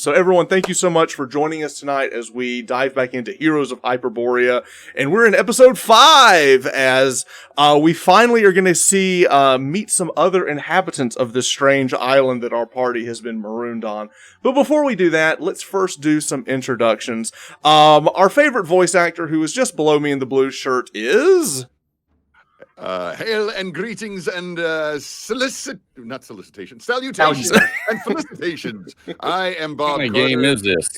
So everyone, thank you so much for joining us tonight as we dive back into Heroes of Hyperborea. And we're in episode 5 as we finally are going to see meet some other inhabitants of this strange island that our party has been marooned on. But before we do that, let's first do some introductions. Our favorite voice actor, who is just below me in the blue shirt, is... hail and greetings and salutations and felicitations. I am Bob What kind of Carter. game is this?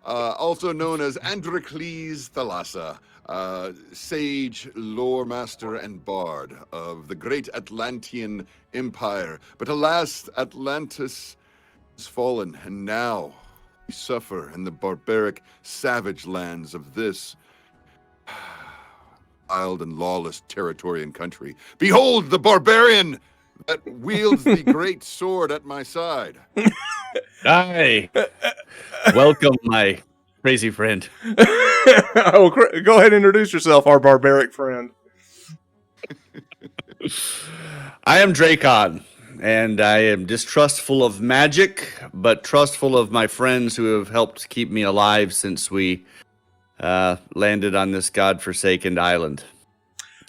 Also known as Androcles Thalassa, sage, lore master, and bard of the great Atlantean Empire. But alas, Atlantis is fallen, and now we suffer in the barbaric, savage lands of this wild and lawless territory and country. Behold the barbarian that wields the great sword at my side. Hi. Welcome, my crazy friend. Go ahead and introduce yourself, our barbaric friend. I am Dracon, and I am distrustful of magic, but trustful of my friends who have helped keep me alive since we landed on this godforsaken island.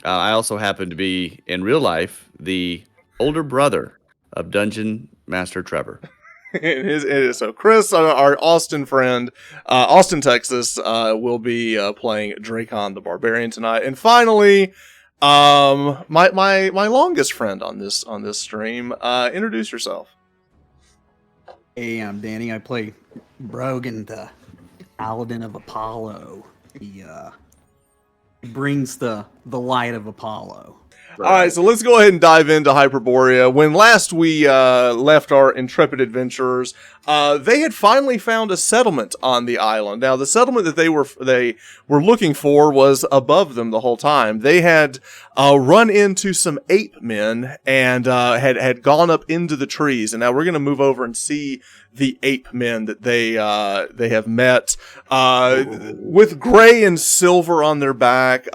I also happen to be, in real life, the older brother of Dungeon Master Trevor. So Chris, our Austin friend, Austin, Texas, will be playing Dracon the Barbarian tonight. And finally, my longest friend on this stream, introduce yourself. Hey, I'm Danny. I play Brogan, the Paladin of Apollo. He brings the light of Apollo. All right, so let's go ahead and dive into Hyperborea. When last we left our intrepid adventurers, they had finally found a settlement on the island. Now, the settlement that they were looking for was above them the whole time. They had run into some ape men and had gone up into the trees. And now we're going to move over and see the ape men that they have met, with gray and silver on their back.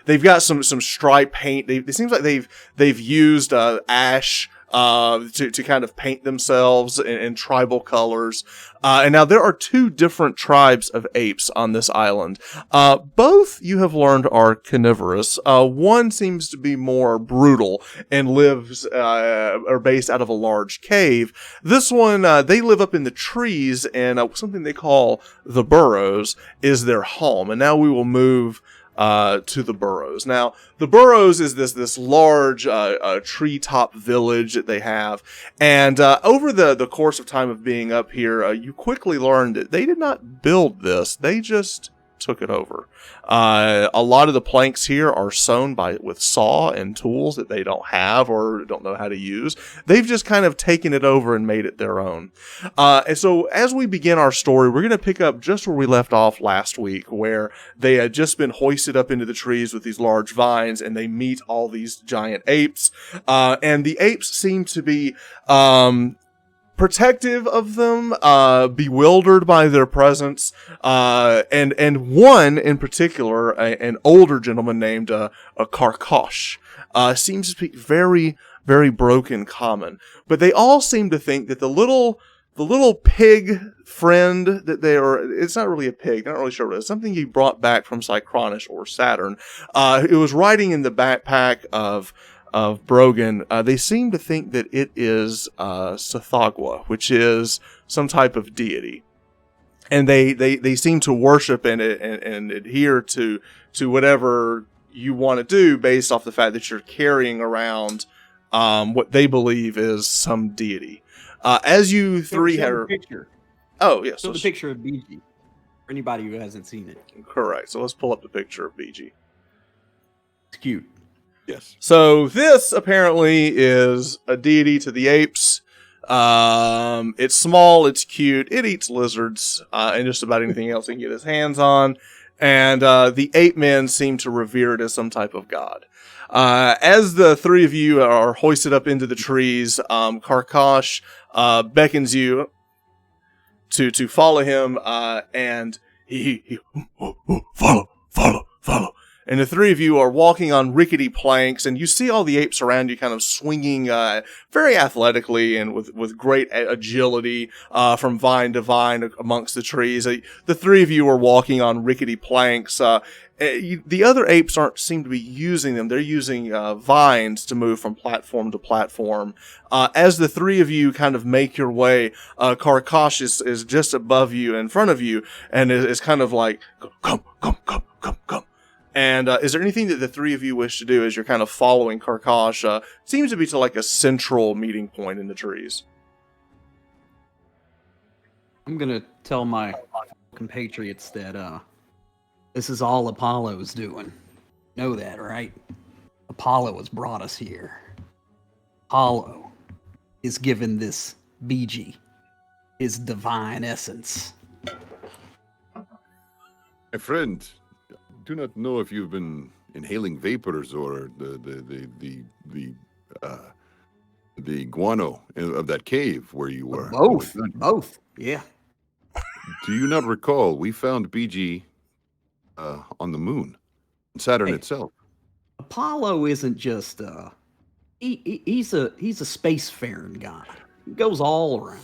They've got some stripe paint. It seems like they've used ash to kind of paint themselves in tribal colors. And now there are 2 different tribes of apes on this island. Both, you have learned, are carnivorous. One seems to be more brutal and lives, or based out of a large cave. This one, they live up in the trees, and something they call the Burrows is their home. And now we will move to the Burrows. Now, the Burrows is this large treetop village that they have, and over the course of time of being up here, you quickly learn that they did not build this; they just took it over. A lot of the planks here are sewn with saw and tools that they don't have or don't know how to use. They've just kind of taken it over and made it their own. And so as we begin our story, we're going to pick up just where we left off last week, where they had just been hoisted up into the trees with these large vines, and they meet all these giant apes. And the apes seem to be protective of them, bewildered by their presence, and one in particular, an older gentleman named a Karkosh, seems to speak very, very broken common. But they all seem to think that the little pig friend that it's not really a pig, not really sure what it is, something he brought back from Cycronus or Saturn. It was riding in the backpack of Brogan. They seem to think that it is Sathagwa, which is some type of deity, and they seem to worship and adhere to whatever you want to do based off the fact that you're carrying around what they believe is some deity. As you three have picture. Oh yes, So the picture of BG for anybody who hasn't seen it. Correct. So let's pull up the picture of BG. It's cute. Yes. So this apparently is a deity to the apes. It's small, it's cute, it eats lizards, and just about anything else he can get his hands on. And the ape men seem to revere it as some type of god. As the 3 of you are hoisted up into the trees, Karkosh beckons you to follow him, and he follow. and the three of you are walking on rickety planks, and you see all the apes around you kind of swinging very athletically and with great agility from vine to vine amongst the trees. The three of you are walking on rickety planks. The other apes seem to be using them. They're using vines to move from platform to platform. As the three of you kind of make your way, Karkash is just above you, in front of you, and is kind of like, come. And is there anything that the three of you wish to do as you're kind of following Karkash? It seems to be to like a central meeting point in the trees. I'm going to tell my compatriots that this is all Apollo's doing. Know that, right? Apollo has brought us here. Apollo is given this BG his divine essence. My friend, do not know if you've been inhaling vapors or the guano of that cave where you were. Both, yeah. Do you not recall we found BG on the moon, Saturn itself? Apollo isn't just he's a spacefaring god. He goes all around.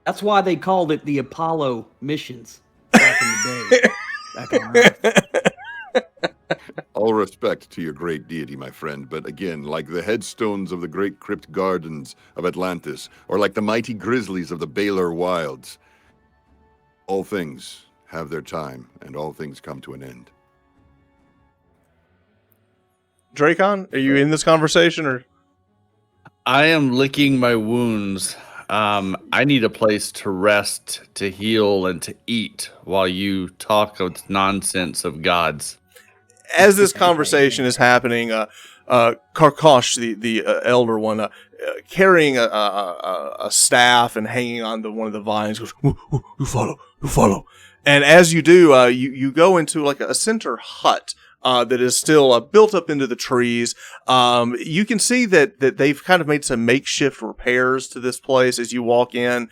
That's why they called it the Apollo missions back in the day. Back on Earth. All respect to your great deity, my friend, but again, like the headstones of the great crypt gardens of Atlantis, or like the mighty grizzlies of the Baylor wilds, all things have their time, and all things come to an end. Dracon, are you in this conversation, or? I am licking my wounds. I need a place to rest, to heal, and to eat while you talk of nonsense of gods. As this conversation is happening, Karkash, the elder one, carrying a staff and hanging on to one of the vines, goes, "You follow." And as you do, you go into like a center hut that is still built up into the trees. You can see that they've kind of made some makeshift repairs to this place as you walk in.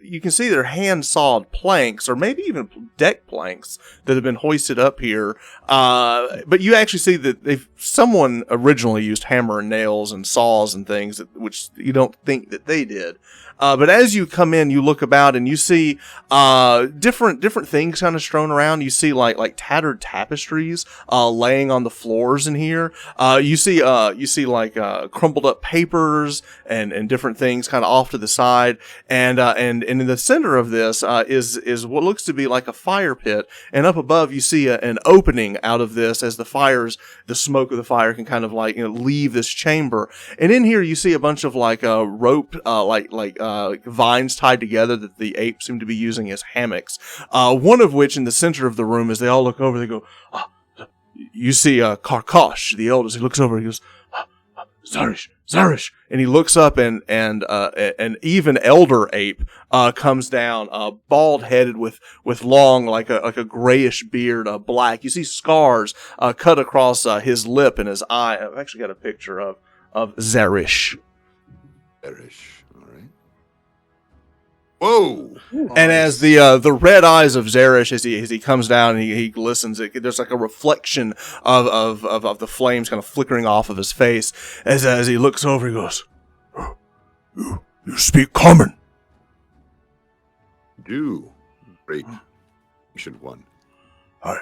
You can see they're hand-sawed planks, or maybe even deck planks that have been hoisted up here. But you actually see that someone originally used hammer and nails and saws and things, which you don't think that they did. But as you come in, you look about and you see different things kind of strewn around. You see like tattered tapestries laying on the floors in here. You see like crumpled up papers and different things kind of off to the side. And in the center of this is what looks to be like a fire pit. And up above, you see an opening out of this as the smoke of the fire can kind of like leave this chamber. And in here, you see a bunch of like rope vines tied together that the apes seem to be using as hammocks. One of which in the center of the room, as they all look over, they go, you see Karkash, the eldest. He looks over, he goes, Zarish. And he looks up and an even elder ape comes down, bald headed with long like a grayish beard, black. You see scars cut across his lip and his eye. I've actually got a picture of Zarish. Whoa! And as the red eyes of Zarish, as he comes down and he listens, there's like a reflection of the flames kind of flickering off of his face. As he looks over, he goes, "You speak common." Do great ancient one. I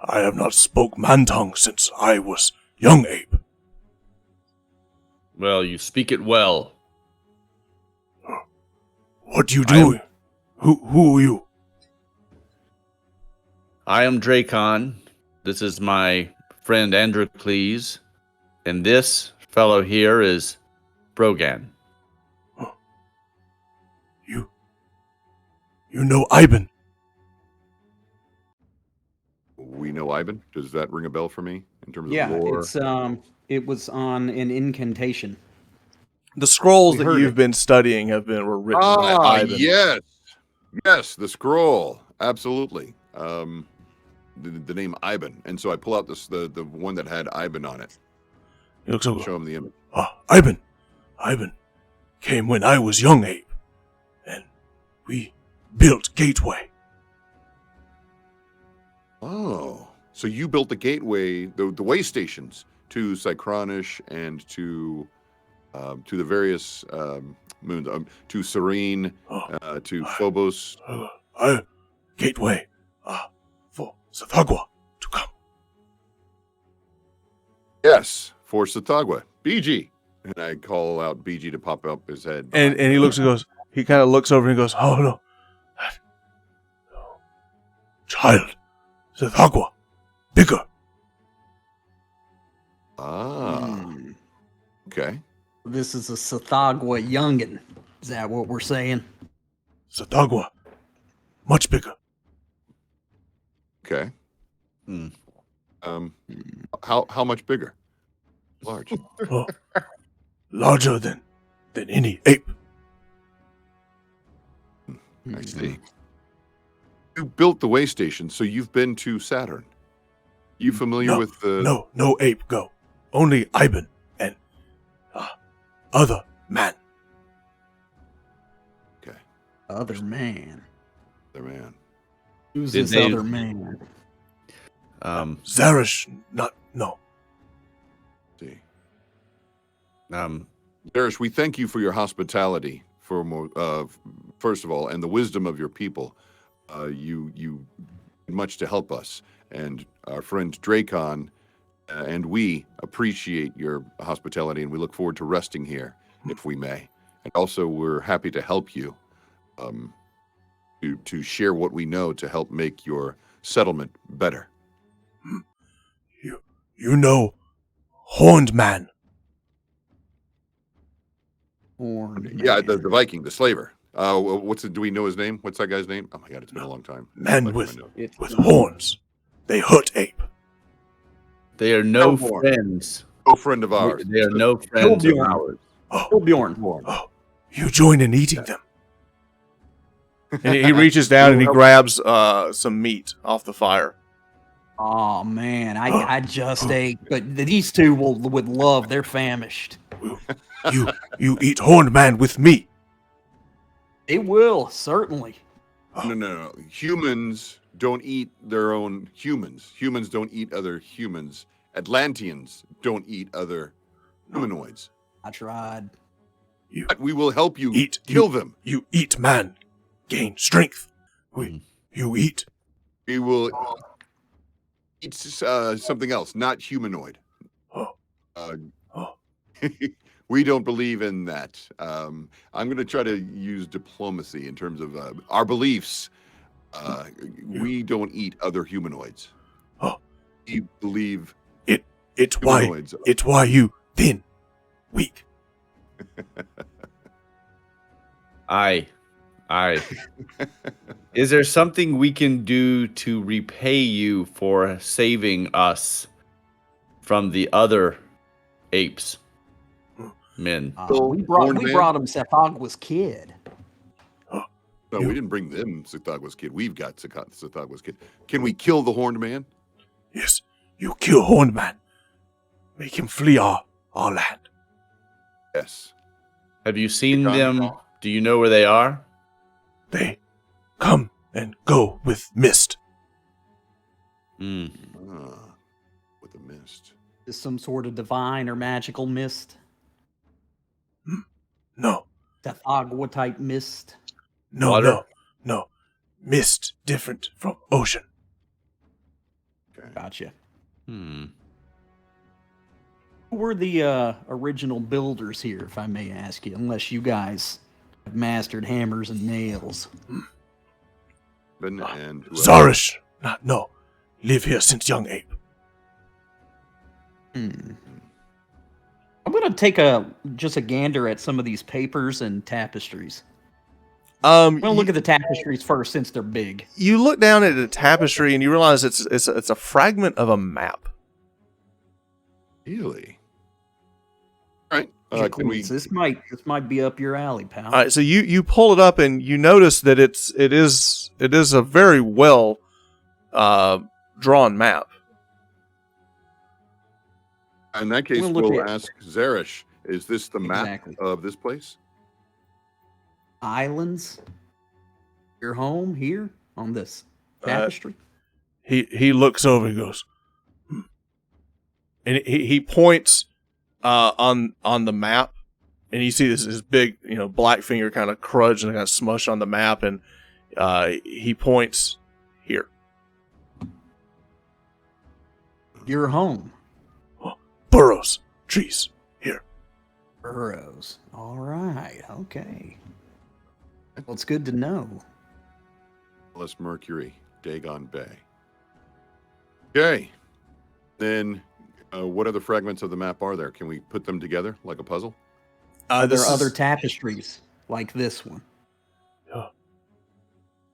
have not spoke man tongue since I was young ape. Well, you speak it well. What do you do? Who are you? I am Dracon. This is my friend Androcles. And this fellow here is Brogan. Oh. You know Ivan? We know Ivan. Does that ring a bell for me in terms of lore? It was on an incantation. The scrolls that you've been studying were written by Ivan. Yes, the scroll, absolutely. The name Ivan, and so I pull out the one that had Ivan on it. He looks over. Show him the image. Ivan came when I was young ape, and we built Gateway. Oh, so you built the gateway, the way stations to Cycronish and to the various moons, to Serene, to Phobos. Gateway for Sathagwa to come. Yes, for Satagwa. BG. And I call out BG to pop up his head. And he looks and goes, he kind of looks over and goes, oh no. Child, Sathagwa, bigger. Okay. This is a Sathagwa youngin. Is that what we're saying? Sathagwa, much bigger. Okay. How much bigger? Large. Oh, larger than any ape. I see. You built the way station, so you've been to Saturn. You familiar with the... No ape go. Only Iben and other man. Okay. Other man. Other man. Who's Did this they- other man? Zarish, no. See. Um, Darish, we thank you for your hospitality, first of all, and the wisdom of your people. You did much to help us, and our friend Dracon and we appreciate your hospitality, and we look forward to resting here, if we may. And also, we're happy to help you, to share what we know to help make your settlement better. You know, Horned Man. Horned Yeah, man. the Viking, the slaver. Do we know his name? What's that guy's name? Oh my God, it's been a long time. Men Look at with my notes. with horns. They hurt ape. they are no Hellborn. friends. No friend of ours. They are no friends of Hellborn. ours. Bjorn. You join in eating them. And he reaches down and he grabs some meat off the fire. Oh man, I just ate, but these two would love. They're famished. You eat Horned Man with me. They will certainly. No. Humans don't eat their own humans. Humans don't eat other humans. Atlanteans don't eat other humanoids. I tried. But we will help you Eat. kill them. You eat man. Gain strength. You eat. We will eat something else, not humanoid. Oh. We don't believe in that. I'm going to try to use diplomacy in terms of our beliefs. We don't eat other humanoids. Oh. We believe It's why humanoids. you thin, weak. Aye. Is there something we can do to repay you for saving us from the other apes? Men. We brought him Sathagwa's kid. No, we didn't bring them Sathagwa's kid. We've got Sathagwa's kid. Can we kill the Horned Man? Yes, you kill Horned Man. Make him flee our land. Yes. Have you seen them? Do you know where they are? They come and go with mist. Hmm. With the mist. Is some sort of divine or magical mist? No, Sathagwa type mist? Water? no. Mist different from ocean. Okay. Gotcha. Hmm. Who were the original builders here, if I may ask you, unless you guys have mastered hammers and nails? And who else? Zarish, live here since young ape. I'm gonna take just a gander at some of these papers and tapestries. I'm gonna look at the tapestries first, since they're big. You look down at a tapestry and you realize it's a fragment of a map. Really? All right. Can we? This might be up your alley, pal. All right, so you pull it up and you notice that it is a very well drawn map. In that case, We'll look we'll at- ask Zarish. Is this the map Exactly. of this place? Islands. Your home here on this tapestry. he looks over. He goes, and he points on the map, and you see this big black finger kind of crudge and kind of smush on the map, and he points here. Your home. Burrows, trees, here. Burrows. All right. Okay. Well, it's good to know. Plus Mercury, Dagon Bay. Okay. Then, what other fragments of the map are there? Can we put them together like a puzzle? There are other tapestries like this one.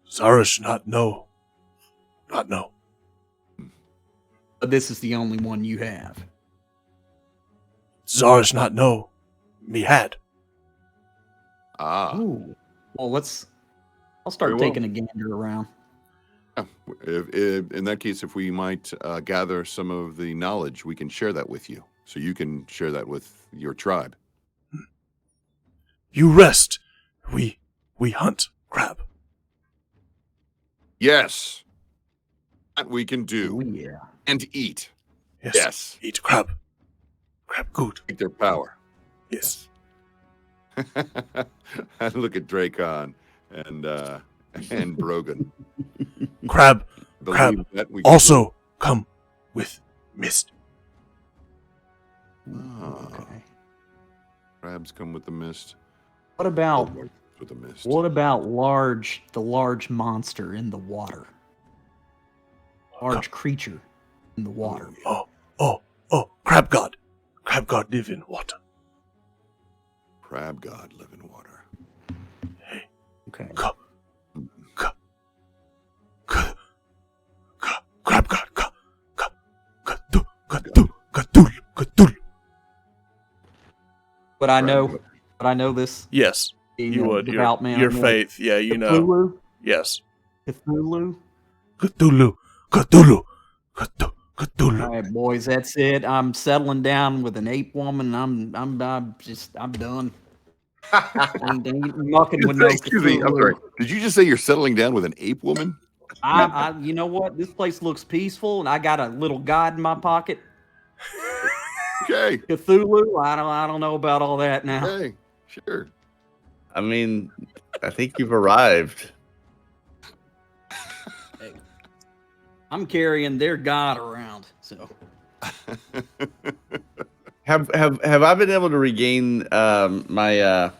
Zarish not know. But this is the only one you have. Zarish not know. Me had. Ah. Ooh. Well, I'll start Very well. taking a gander around. In that case, if we might gather some of the knowledge, we can share that with you. So you can share that with your tribe. You rest. We hunt crab. Yes. That we can do. Oh, yeah. And eat. Yes. Eat crab. Crab good. Take their power. Yes. I look at Dracon and Brogan. Crab. Believe that we can Also come with mist. Ah. Okay. Crabs come with the mist. What about With the mist. the large monster in the water? Large creature in the water. Oh, crab god. Crab god live in water. Crab god live in water. Okay. Crab god. Gatul. But I know this. Yes, being you a would. devout man, Your I know faith. Yeah, you know. Cthulhu? Yes. Cthulhu? Cthulhu. All right, boys, that's it. I'm settling down with an ape woman. I'm done. Ain't mucking with no Excuse me, I'm Cthulhu. sorry. Did you just say you're settling down with an ape woman? You know what? This place looks peaceful, and I got a little god in my pocket. Okay. Cthulhu? I don't know about all that now. Okay. Sure. I mean, I think you've arrived. Hey, I'm carrying their god around, so. Have I been able to regain my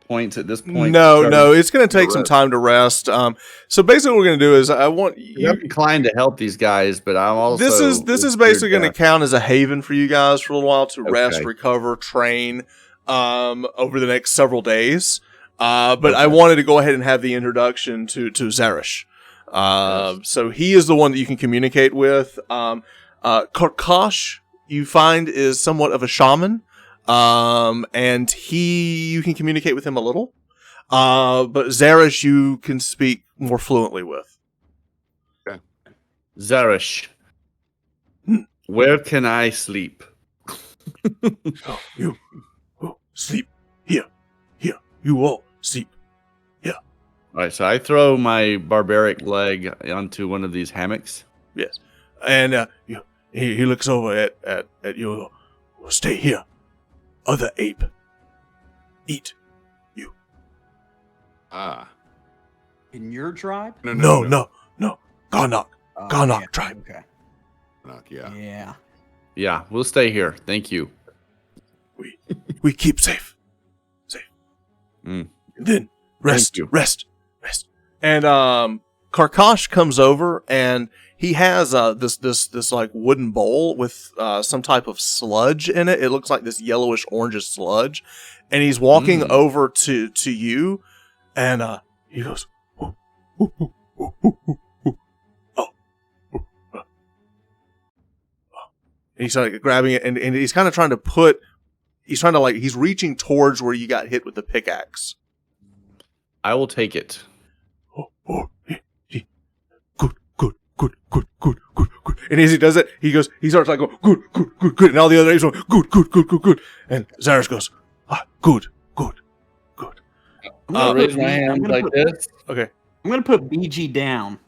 points at this point? No, it's going to take some time to rest. So basically, what we're going to do is I want you. I'm inclined to help these guys, but I'm also This is basically going to count as a haven for you guys for a little while to rest, recover, train over the next several days. But I wanted to go ahead and have the introduction to Zarish. So he is the one that you can communicate with. Karkash, you find, is somewhat of a shaman. And you can communicate with him a little. But Zarish, you can speak more fluently with. Okay. Zarish, where can I sleep? You sleep here. You all sleep. All right, so I throw my barbaric leg onto one of these hammocks. Yes. And he looks over at you. Stay here. Other ape. Eat. You. Ah. In your tribe? No. Garnock. Oh, Garnock yeah. tribe. Okay. Yeah. Yeah. Yeah, we'll stay here. Thank you. We keep safe. Mm. And then rest. Thank you. Rest. And Karkash comes over and he has this like wooden bowl with some type of sludge in it. It looks like this yellowish orangish sludge. And he's walking over to you and he goes, "Oh." And he's like grabbing it and he's kind of trying to he's reaching towards where you got hit with the pickaxe. I will take it. Good. And as he does it, he starts like going, good. And all the other apes go, good. And Zarish goes, good. I'm gonna raise my hand like this. Okay. I'm gonna put BG down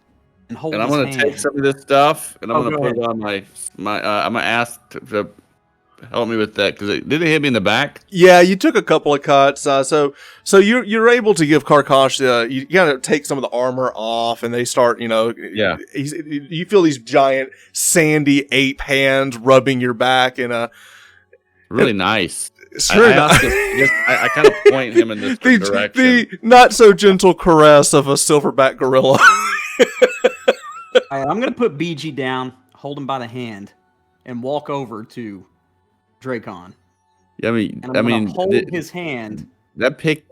and hold And I'm his gonna hand. take some of this stuff, and I'm Oh, gonna go put it on my. I'm gonna ask to help me with that because it didn't hit me in the back. Yeah, you took a couple of cuts. So you're able to give Karkash. You gotta take some of the armor off, and they start. Yeah. You feel these giant sandy ape hands rubbing your back, and Really nice. sure. I kind of point him in this direction. The not so gentle caress of a silverback gorilla. All right, I'm gonna put BG down, hold him by the hand, and walk over to Dracon. Yeah, And I'm gonna hold his hand. That pick.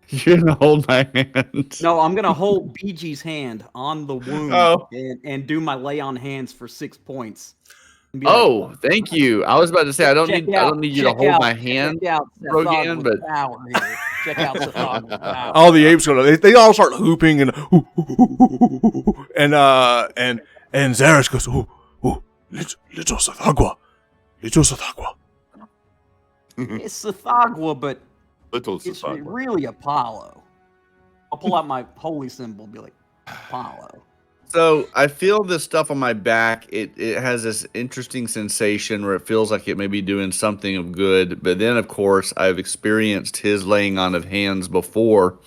You're gonna hold my hand. No, I'm gonna hold BG's hand on the wound Oh. and do my lay on hands for 6 points. And be Oh, thank you. I was about to say I don't need you to hold my hand, Check out Rogan, but power here. Check out Sathagwa's power. All the apes go. They all start hooping and and Zarish goes, little Sathagwa. It's Sathagwa, but Little it's Sathagwa. really Apollo. I'll pull out my holy symbol and be like, Apollo. so I feel this stuff on my back. It has this interesting sensation where it feels like it may be doing something of good. But then, of course, I've experienced his laying on of hands before,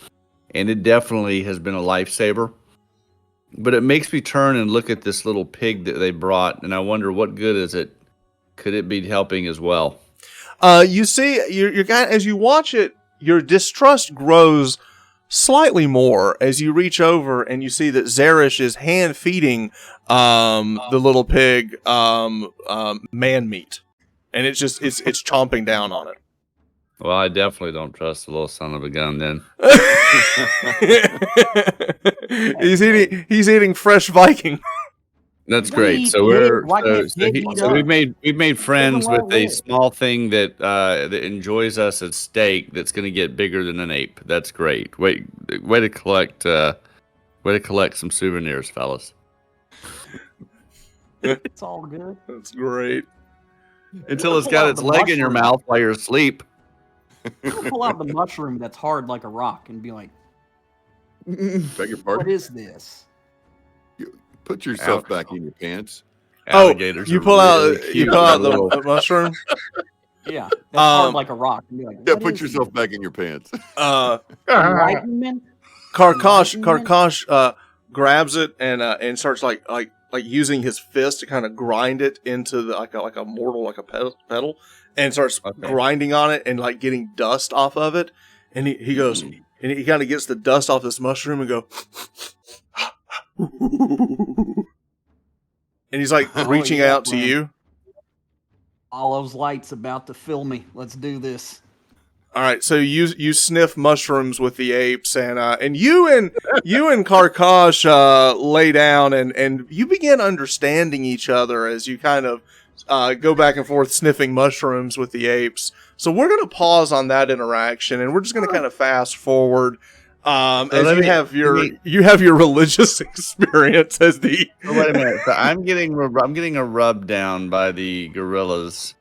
and it definitely has been a lifesaver. But it makes me turn and look at this little pig that they brought, and I wonder what good is it? Could it be helping as well? You see, your guy as you watch it, your distrust grows slightly more as you reach over and you see that Zarish is hand feeding the little pig man meat, and it's chomping down on it. Well, I definitely don't trust the little son of a gun then. He's eating fresh Viking. That's Don't great. eat So pig. Why can't pig eat so up? we've made friends Doesn't with a live. small thing that enjoys us at steak that's going to get bigger than an ape. That's great. Way to collect some souvenirs, fellas. It's all good. That's great. Until it's got its leg in your mouth while you're asleep. I'm gonna pull out the mushroom that's hard like a rock and be like, Beg your what pardon? is this? Put yourself back in your pants. Alligators. You are pull really out cute. the mushroom. Yeah, that's hard like a rock. And be like, Yeah, what put is yourself this? back in your pants. Enlightenment? Karkash grabs it and starts like using his fist to kind of grind it into like a mortal, like a pedal, and starts grinding on it and like getting dust off of it. And he goes and he kind of gets the dust off this mushroom and go. And he's like reaching out to you. All those lights about to fill me. Let's do this. All right, so you sniff mushrooms with the apes, and you and Karkash lay down, and you begin understanding each other as you kind of go back and forth sniffing mushrooms with the apes. So we're going to pause on that interaction, and we're just going to kind of fast forward as you have your religious experience as the. Oh, wait a minute. So I'm getting a rub down by the gorillas,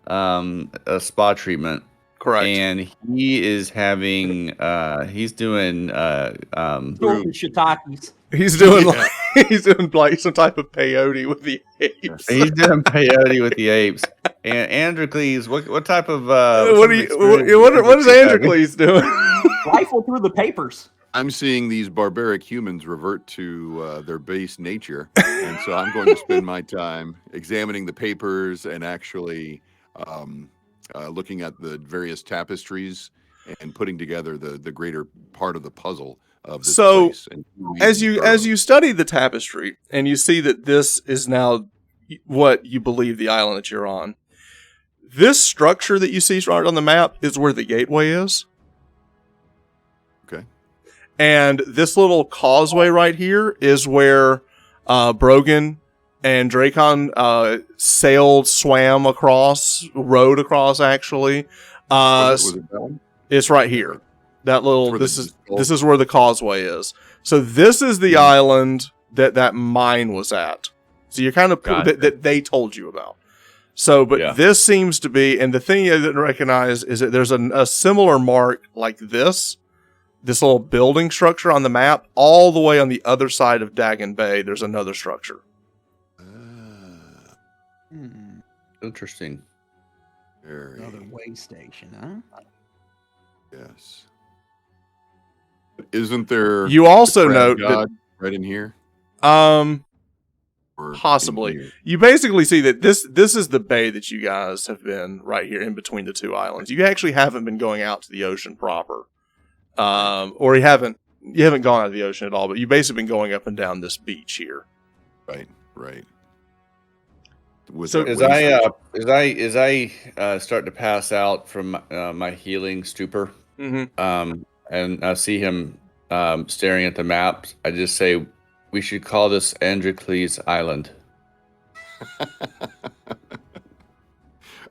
a spa treatment. Correct. And he is having he's doing shiitakes. He's doing he's doing like some type of peyote with the apes. He's doing peyote with the apes. And Androcles, what type of what is Androcles doing? Rifle through the papers. I'm seeing these barbaric humans revert to their base nature, and so I'm going to spend my time examining the papers and actually looking at the various tapestries and putting together the greater part of the puzzle of this place. And as you study the tapestry and you see that this is now what you believe the island that you're on, this structure that you see right on the map is where the gateway is. Okay. And this little causeway right here is where Brogan and Dracon rowed across actually. Was it down? It's right here. That little this is where the causeway is. So this is the island that mine was at. So you're kind of that they told you about. So, but this seems to be, and the thing you didn't recognize is that there's a similar mark like this this little building structure on the map, all the way on the other side of Dagon Bay, there's another structure. Interesting. Very. Another way station, huh? Yes. Isn't there? You also a crab note god right in here. that Or in possibly. here? You basically see that this is the bay that you guys have been right here in between the two islands. You actually haven't been going out to the ocean proper, or you haven't gone out of the ocean at all. But you've basically been going up and down this beach here. Right. Right. With So that As way I start to pass out from my healing stupor, Mm-hmm. and I see him staring at the map, I just say, "We should call this Androcles Island."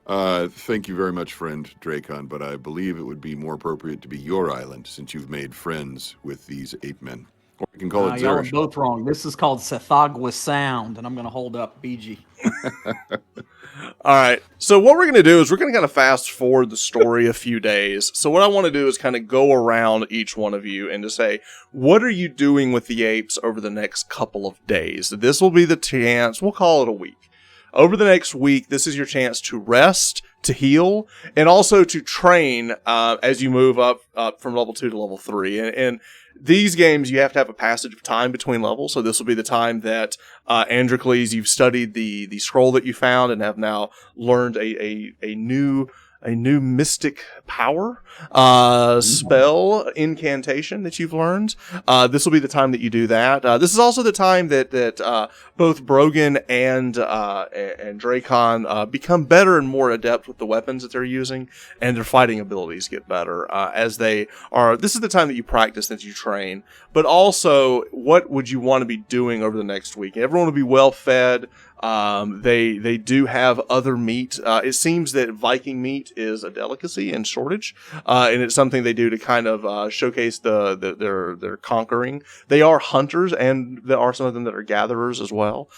Thank you very much, friend Dracon, but I believe it would be more appropriate to be your island since you've made friends with these ape men. Or we can call it Y'all are Zerish. both wrong. This is called Sethagwa Sound, and I'm going to hold up BG. All right. So what we're going to do is we're going to kind of fast forward the story a few days. So what I want to do is kind of go around each one of you and to say, what are you doing with the apes over the next couple of days? This will be the chance. We'll call it a week. Over the next week, this is your chance to rest, to heal, and also to train as you move up from level 2 to level 3. And these games, you have to have a passage of time between levels. So this will be the time that Androcles, you've studied the scroll that you found and have now learned a new mystic power spell incantation that you've learned. This will be the time that you do that. This is also the time that both Brogan and Dracon become better and more adept with the weapons that they're using, and their fighting abilities get better as they are. This is the time that you practice, that you train. But also, what would you want to be doing over the next week? Everyone will be well fed. They do have other meat. It seems that Viking meat is a delicacy in shortage, and it's something they do to kind of showcase their conquering. They are hunters, and there are some of them that are gatherers as well.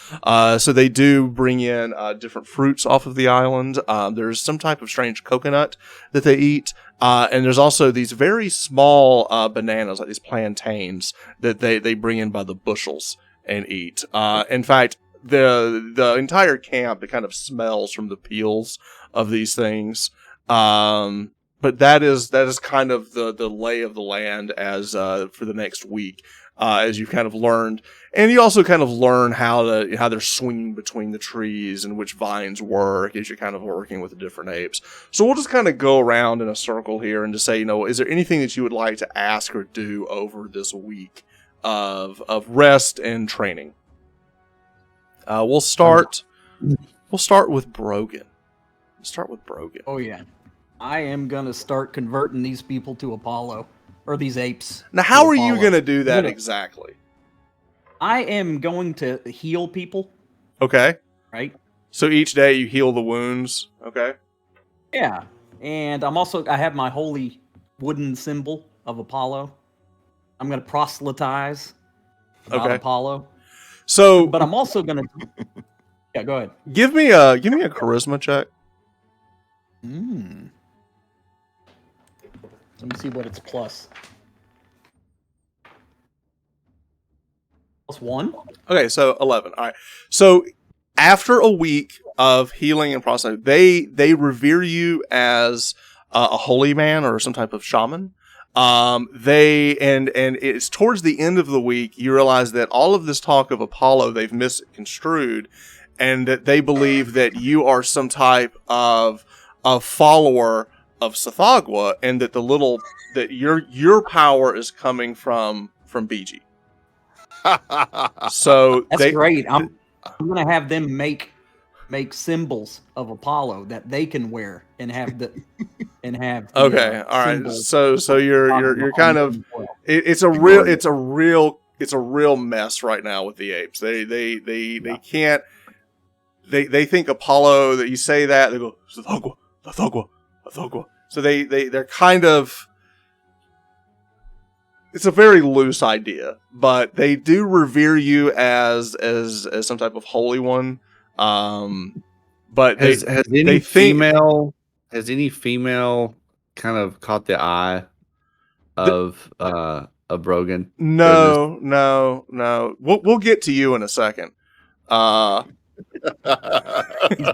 So they do bring in different fruits off of the island. There's some type of strange coconut that they eat. And there's also these very small bananas, like these plantains, that they bring in by the bushels and eat. In fact, the entire camp, it kind of smells from the peels of these things. But that is kind of the lay of the land as for the next week, as you've kind of learned. And you also kind of learn how they're swinging between the trees and which vines work as you're kind of working with the different apes. So we'll just kind of go around in a circle here and just say, is there anything that you would like to ask or do over this week of rest and training? We'll start with Brogan. Oh, yeah. I am going to start converting these people to Apollo, or these apes. Now, how to are you Apollo. going to do that exactly? I am going to heal people, Okay. right? So each day you heal the wounds. Okay. Yeah. And I have my holy wooden symbol of Apollo. I'm going to proselytize about Apollo. So, But I'm also going to... Yeah, go ahead. give me a charisma check. Let me see what it's plus. +1? Okay, so 11. All right. So after a week of healing and processing, they revere you as a holy man or some type of shaman. And it's towards the end of the week you realize that all of this talk of Apollo they've misconstrued, and that they believe that you are some type of follower of Sethagwa, and that your power is coming from BG. So That's great. I'm gonna have them make symbols of Apollo that they can wear and have the okay, all right. symbols. So you're kind of it's a real mess right now with the apes. They can't. They think Apollo, that you say that, they go Sethagwa. So they're kind of. It's a very loose idea, but they do revere you as some type of holy one. But has any female kind of caught the eye of Brogan? No. We'll get to you in a second. He's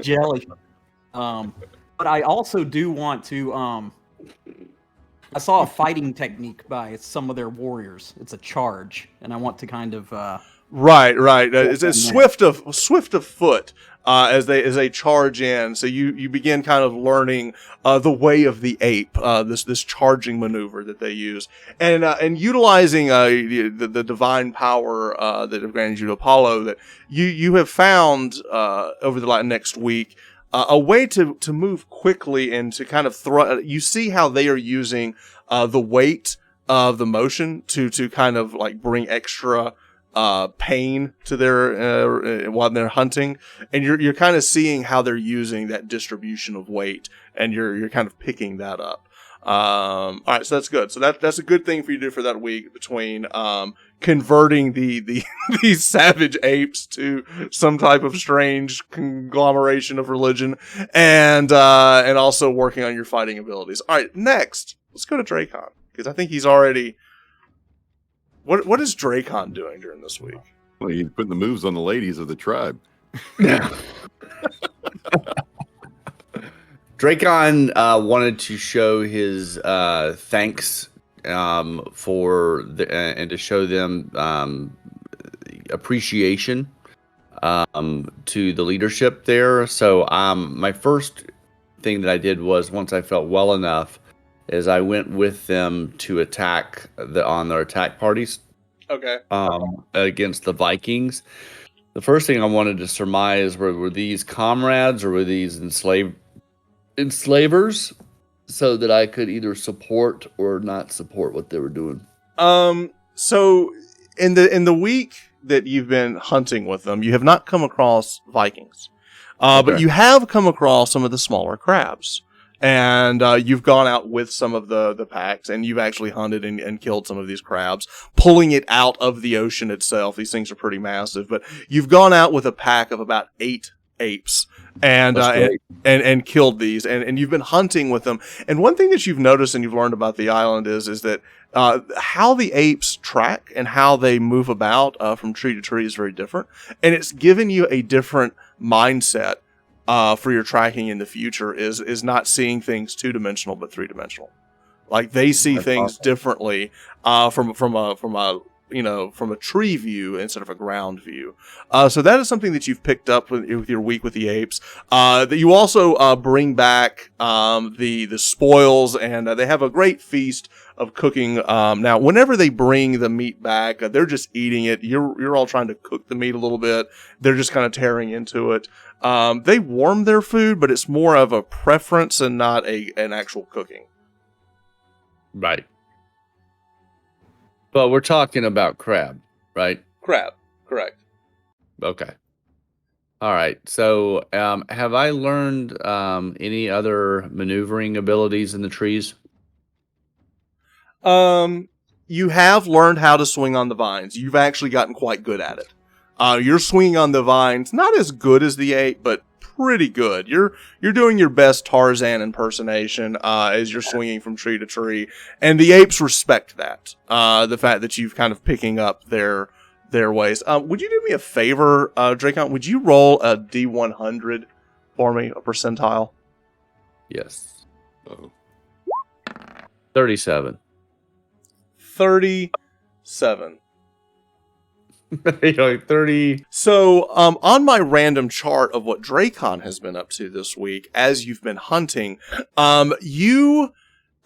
jelly. But I also do want to. I saw a fighting technique by some of their warriors. It's a charge, and I want to kind of. Right. It's swift of foot as they charge in. So you begin kind of learning the way of the ape, this charging maneuver that they use, and utilizing the divine power that have granted you to Apollo. That you have found over the next week a way to move quickly and to kind of you see how they are using the weight of the motion to kind of like bring extra pain to their while they're hunting, and you're kind of seeing how they're using that distribution of weight, and you're kind of picking that up. All right, so that's good. So that's a good thing for you to do for that week between converting the these savage apes to some type of strange conglomeration of religion, and also working on your fighting abilities. All right, next let's go to Dracon, because I think he's already. What is Dracon doing during this week? Well, he's putting the moves on the ladies of the tribe. Dracon wanted to show his thanks for and to show them appreciation to the leadership there. So my first thing that I did was, once I felt well enough, is I went with them to attack on their attack parties. Okay. Against the Vikings. The first thing I wanted to surmise were these comrades or were these enslavers, so that I could either support or not support what they were doing. So in the week that you've been hunting with them, you have not come across Vikings, but you have come across some of the smaller crabs. And you've gone out with some of the packs, and you've actually hunted and killed some of these crabs, pulling it out of the ocean itself. These things are pretty massive, but you've gone out with a pack of about 8 apes and killed these, and you've been hunting with them. And one thing that you've noticed and you've learned about the island is that how the apes track and how they move about from tree to tree is very different, and it's given you a different mindset. For your tracking in the future is not seeing things 2-dimensional but 3-dimensional. Like they see things differently from a tree view instead of a ground view. So that is something that you've picked up with your week with the apes. That you also bring back the spoils, and they have a great feast of cooking. Now, whenever they bring the meat back, they're just eating it. You're all trying to cook the meat a little bit. They're just kind of tearing into it. They warm their food, but it's more of a preference and not an actual cooking. Right. But we're talking about crab, right? Crab, correct. Okay. All right. So, have I learned any other maneuvering abilities in the trees? You have learned how to swing on the vines. You've actually gotten quite good at it. You're swinging on the vines, not as good as the ape, but pretty good. You're doing your best Tarzan impersonation as you're swinging from tree to tree, and the apes respect that. The fact that you've kind of picking up their ways. Would you do me a favor, Dracon? Would you roll a D100 for me, a percentile? Yes. Uh-oh. 37. 37. You're like 30. So, on my random chart of what Dracon has been up to this week, as you've been hunting, as you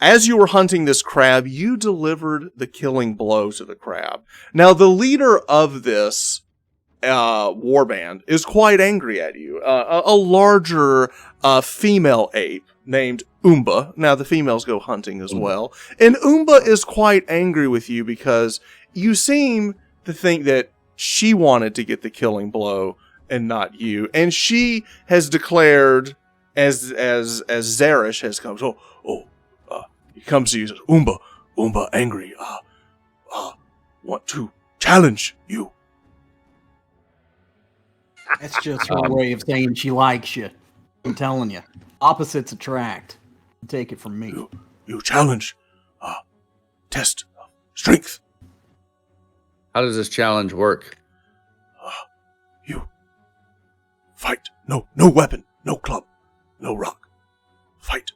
were hunting this crab, you delivered the killing blow to the crab. Now, the leader of this warband is quite angry at you. A larger female ape named Umba. Now, the females go hunting as well. And Umba is quite angry with you because you seem to think that she wanted to get the killing blow and not you. And she has declared, as Zarish has come, he comes to you and says, Umba, angry, want to challenge you. That's just her way of saying she likes you. I'm telling you. Opposites attract. Take it from me. You challenge test of strength. How does this challenge work? You fight. No weapon, no club, no rock. Fight.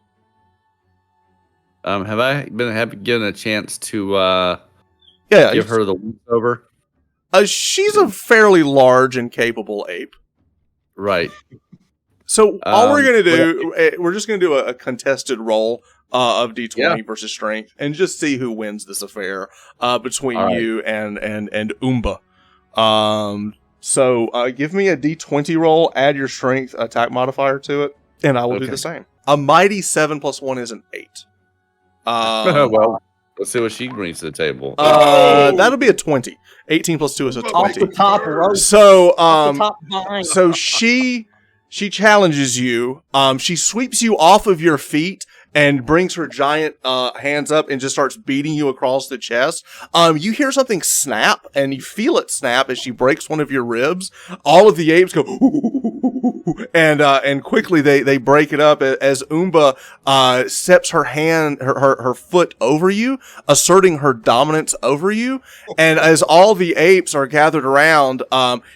Have I been given a chance to give her the once over? She's a fairly large and capable ape. Right. So all we're going to do, we're just going to do a contested roll of D20 versus strength and just see who wins this affair between you and Oomba. So give me a D20 roll, add your strength attack modifier to it, and I will do the same. A mighty 7 + 1 is an 8. Well, let's see what she brings to the table. That'll be a 20. 18 + 2 is a 20. Off the top rope. So, Off the top vine. so she challenges you. She sweeps you off of your feet and brings her giant hands up and just starts beating you across the chest. You hear something snap, and you feel it snap as she breaks one of your ribs. All of the apes go, and quickly they break it up as Oomba steps her foot over you, asserting her dominance over you. And as all the apes are gathered around,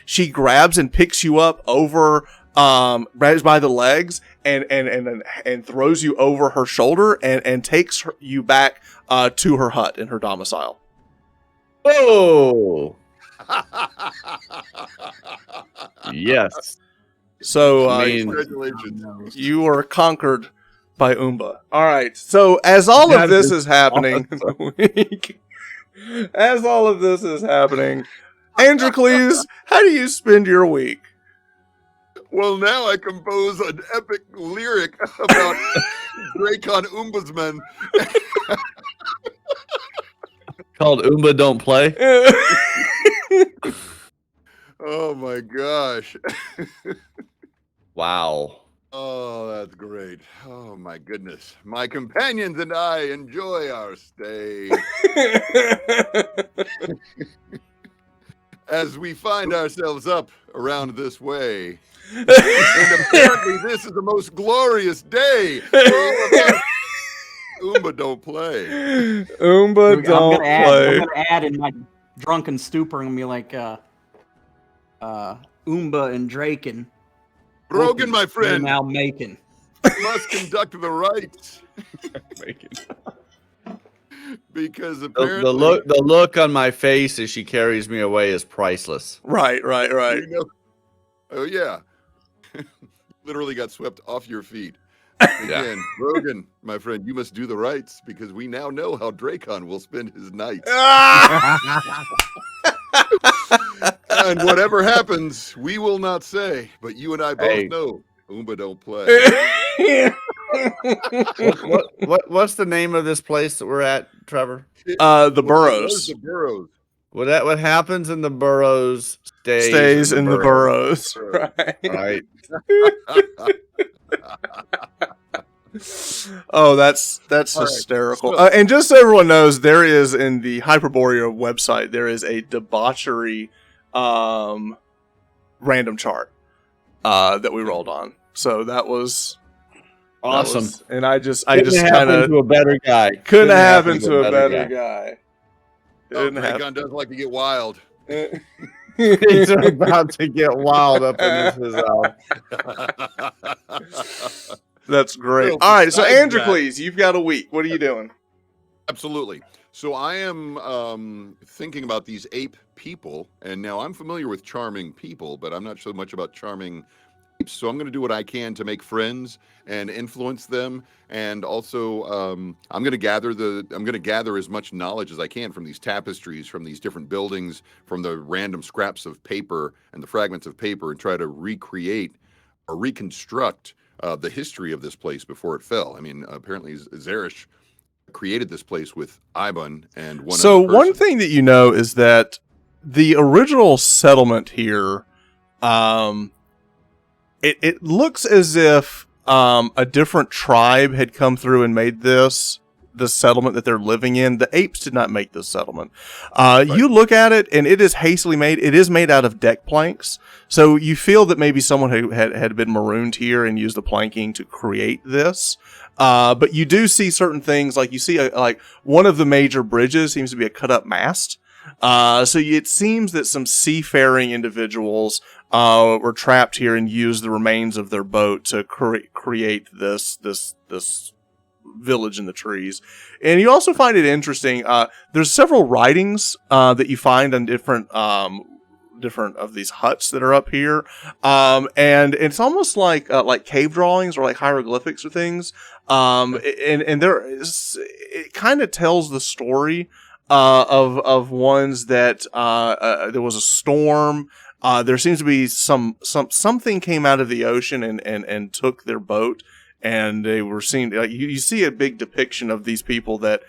she grabs and picks you up over grabs by the legs and throws you over her shoulder and takes you back to her hut in her domicile. Oh, yes. So Congratulations. you are conquered by Oomba. All right. So as all of this is happening, Androcles, how do you spend your week? Well, now I compose an epic lyric about Dracon Oombudsman. Called Oomba Don't Play. Oh my gosh. Wow. Oh, that's great. Oh my goodness. My companions and I enjoy our stay as we find ourselves up around this way. And apparently this is the most glorious day. Oomba don't play. Oomba don't play. I'm gonna add in my drunken stupor and be like, Oomba and Dracon. Brogan, my friend, now making. must conduct the rites. Because apparently the look on my face as she carries me away is priceless. Right. you know, oh yeah. Literally got swept off your feet. Again, Brogan, my friend, you must do the rites because we now know how Dracon will spend his nights. And whatever happens, we will not say, but you and I both know Oomba don't play. What's the name of this place that we're at, Trevor? The Burrows. The Burrows. What happens in the Burrows Stays in the Burrows. Right. Oh, that's hysterical. Right. And just so everyone knows, there is in the Hyperborea website, there is a debauchery random chart that we rolled on. So that was awesome. And I just kind of to a better guy. Couldn't have happened to a better guy. Dracon does like to get wild. He's about to get wild up in his That's great. All right, so Androcles, you've got a week. What are you doing? Absolutely. So I am thinking about these ape people, and now I'm familiar with charming people, but I'm not so much about charming apes. So I'm going to do what I can to make friends and influence them, and also I'm going to gather as much knowledge as I can from these tapestries, from these different buildings, from the random scraps of paper and the fragments of paper, and try to recreate or reconstruct the history of this place before it fell. I mean, apparently Zerish created this place with Ibon and one. So one thing that you know is that the original settlement here, it looks as if a different tribe had come through and made this settlement that they're living in. The apes did not make this settlement. Right. You look at it, and it is hastily made. It is made out of deck planks. So you feel that maybe someone who had been marooned here and used the planking to create this. But you do see certain things, like you see like one of the major bridges seems to be a cut up mast. So it seems that some seafaring individuals were trapped here and used the remains of their boat to create this village in the trees. And you also find it interesting. There's several writings that you find on different of these huts that are up here, and it's almost like cave drawings or like hieroglyphics or things. And it kind of tells the story of ones that there was a storm. There seems to be something came out of the ocean and took their boat, and they were seen. You see a big depiction of these people that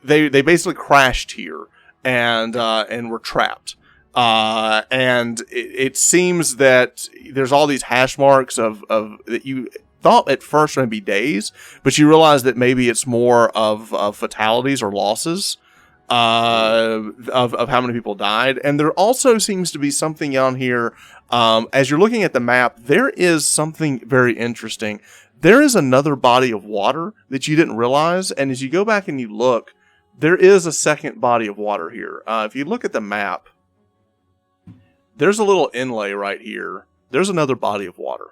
they basically crashed here and were trapped. And it seems that there's all these hash marks of that you thought at first would be days, but you realize that maybe it's more of fatalities or losses of how many people died. And there also seems to be something on here. As you're looking at the map, there is something very interesting. There is another body of water that you didn't realize, and as you go back and you look, there is a second body of water here. If you look at the map, there's a little inlay right here. There's another body of water.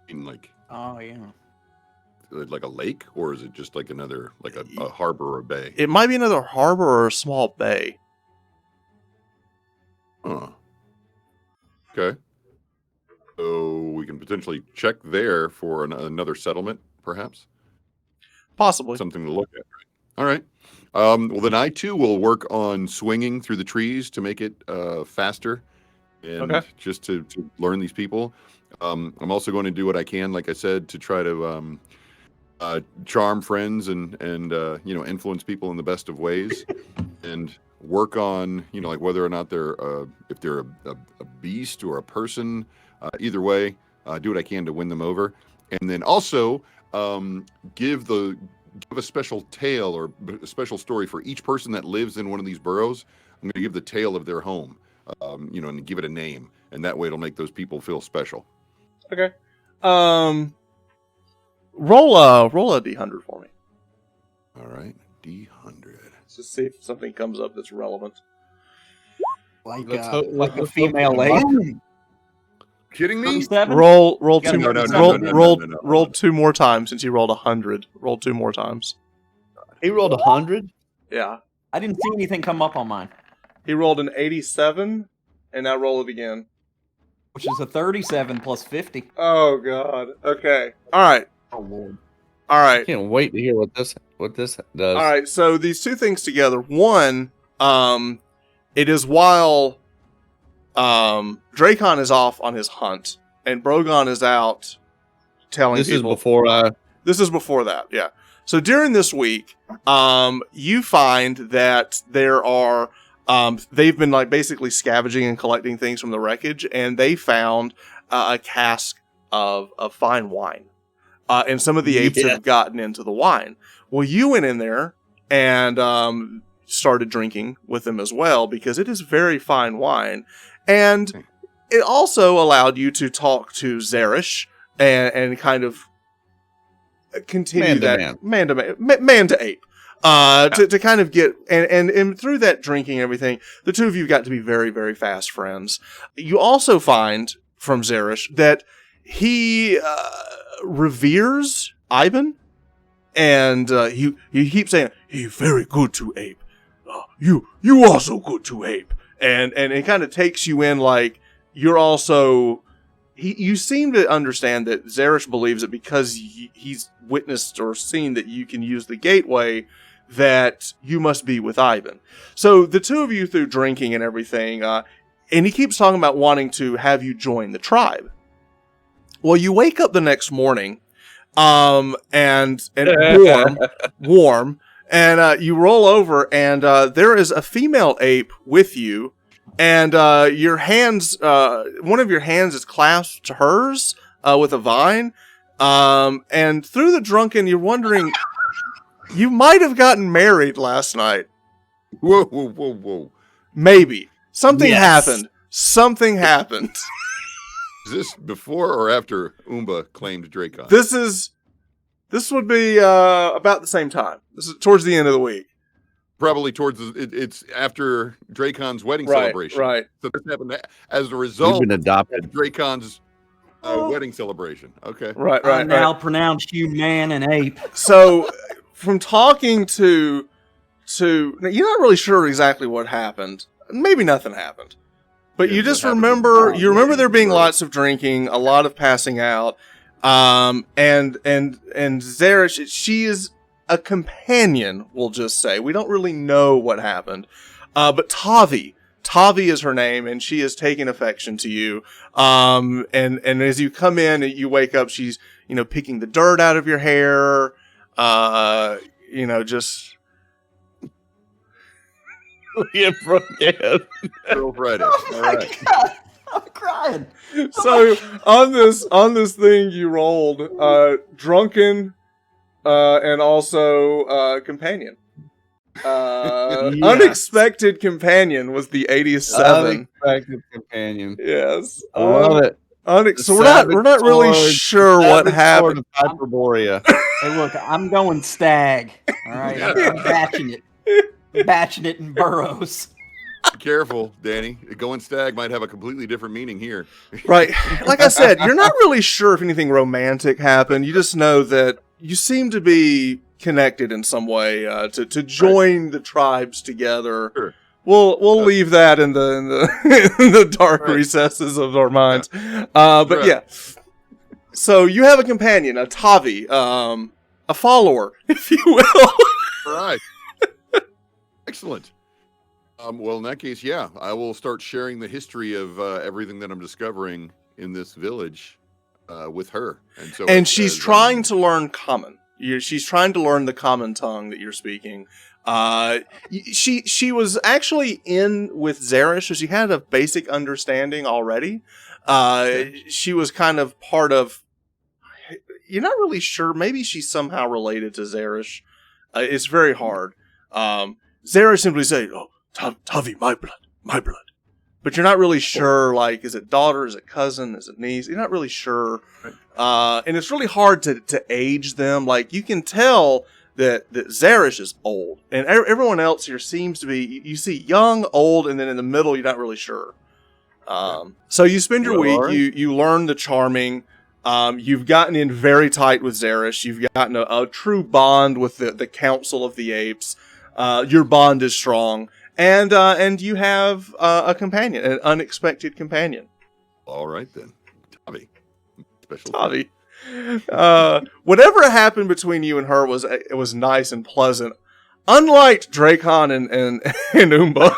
In like, Oh yeah. like a lake, or is it just like another, like a harbor or a bay? It might be another harbor or a small bay. Huh. Okay. So we can potentially check there for another settlement, perhaps? Possibly. Something to look at, right? All right. Well, then I too will work on swinging through the trees to make it faster, and Okay. just to learn these people. I'm also going to do what I can, like I said, to try to charm friends and influence people in the best of ways, and work on like whether or not they're if they're a beast or a person. Either way, do what I can to win them over, and then also give a special tale or a special story for each person that lives in one of these burrows. I'm going to give the tale of their home, and give it a name, and that way it'll make those people feel special. Okay. Roll a D100 for me. All right, D100. Let's just see if something comes up that's relevant. Like Let's a hope- female lady. Kidding me? 37? Roll gotta two. go to roll seven. roll No. roll two more times since you rolled 100. Roll two more times. He rolled 100. Yeah. I didn't see anything come up on mine, He rolled an 87, and now roll it again. which is a 37 plus 50. Oh God. Okay. All right. Oh Lord. All right. Can't wait to hear what this does. All right. So these two things together. One, it is while Dracon is off on his hunt, and Brogon is out telling This is people. before This is before that, yeah. So during this week, you find that there are, they've been like basically scavenging and collecting things from the wreckage, and they found a cask of fine wine. And some of the apes Yeah. have gotten into the wine. Well, you went in there and started drinking with them as well, because it is very fine wine. And it also allowed you to talk to Zerish and kind of continue man to ape, to kind of get and through that drinking and everything, the two of you got to be very, very fast friends. You also find from Zerish that he reveres Ivan, and he keeps saying he's very good to ape. You also good to ape, and it kind of takes you in like you're also. You seem to understand that Zerish believes that because he's witnessed or seen that you can use the gateway, that you must be with Ivan. So the two of you, through drinking and everything, and he keeps talking about wanting to have you join the tribe. Well, you wake up the next morning, and warm, and you roll over, and there is a female ape with you. And your hands, one of your hands is clasped to hers with a vine. And through the drunken, you're wondering, you might have gotten married last night. Whoa. Maybe. Something Yes. happened. Something happened. Is this before or after Umba claimed Dracon? This is This would be about the same time. This is towards the end of the week. Probably towards it's after Dracon's wedding Right, celebration. right. So this happened as a We've result been of adopted. Dracon's wedding celebration. Okay. Right, I right, now right. pronounce you man and ape. So, from talking to, you're not really sure exactly what happened. Maybe nothing happened. But Yeah, you just what happened remember, was- you remember there being Right. lots of drinking, a lot of passing out, and Zarish, she is a companion, we'll just say. We don't really know what happened. But Tavi is her name, and she is taking affection to you. And as you come in and you wake up, she's, picking the dirt out of your hair, just... Yeah, bro. Yeah. Girl Friday. All right. God, I'm crying. So on this thing you rolled, drunken, and also companion. Yes. Unexpected companion was the 87. Unexpected companion. Yes, I love it. So we're not really Savage sure what happened. Hyperborea. Hey, look, I'm going stag. All right, I'm batching it in Burrows. Be careful, Danny. Going stag might have a completely different meaning here. Right, like I said, you're not really sure if anything romantic happened. You just know that you seem to be connected in some way to join the tribes together. Sure. We'll leave that in the in the dark recesses of our minds. But Right. yeah. So you have a companion, a Tavi, a follower, if you will. All right. Excellent. Well, in that case, yeah, I will start sharing the history of everything that I'm discovering in this village with her. And she's trying to learn common. She's trying to learn the common tongue that you're speaking. She was actually in with Zarish, so she had a basic understanding already. She was kind of part of. You're not really sure. Maybe she's somehow related to Zarish. It's very hard. Zarish simply said, "Oh, Tavi, my blood." But you're not really sure. Like, is it daughter? Is it cousin? Is it niece? You're not really sure. And it's really hard to age them. Like, you can tell that Zarish is old, and everyone else here seems to be. You see young, old, and then in the middle, you're not really sure. So you spend your week. You learn the charming. You've gotten in very tight with Zarish. You've gotten a true bond with the Council of the Apes. Your bond is strong, and you have a companion, an unexpected companion. All right then, Tavi. Special. Tavi. Whatever happened between you and her was nice and pleasant, unlike Dracon and Umba.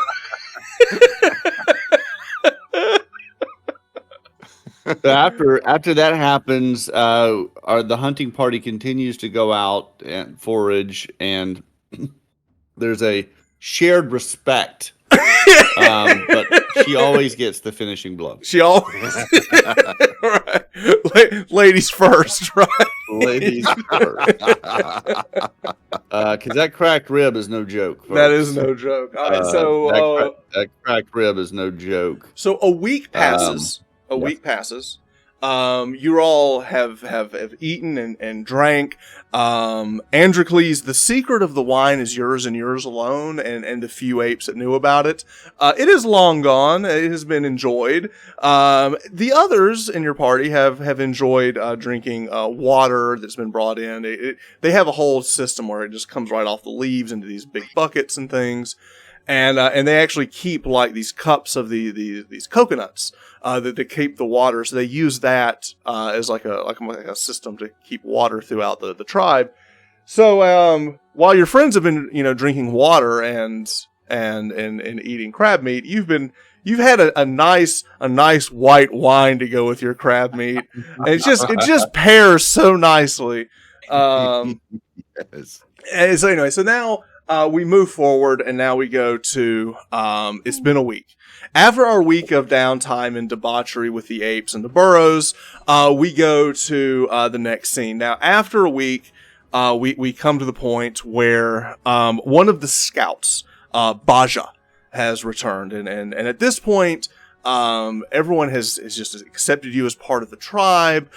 After that happens, the hunting party continues to go out and forage, and there's a shared respect. But she always gets the finishing blow. She always right. Ladies first, right? Ladies first. Because that cracked rib is no joke. Folks. That is no joke. All right, so that cracked rib is no joke. So a week passes. A week passes. You all have eaten and drank. Androcles, the secret of the wine is yours and yours alone, and the few apes that knew about it. It is long gone. It has been enjoyed. The others in your party have enjoyed drinking water that's been brought in. They have a whole system where it just comes right off the leaves into these big buckets and things. And they actually keep like these cups of these coconuts that they keep the water. So they use that as like a system to keep water throughout the tribe. So while your friends have been drinking water and eating crab meat, you've had a nice white wine to go with your crab meat, and it just pairs so nicely. Yes. And so anyway, so now. We move forward, and now we go to, it's been a week. After our week of downtime and debauchery with the apes and the Burrows, we go to the next scene. Now, after a week, we come to the point where one of the scouts, Baja, has returned. And at this point, Everyone has just accepted you as part of the tribe.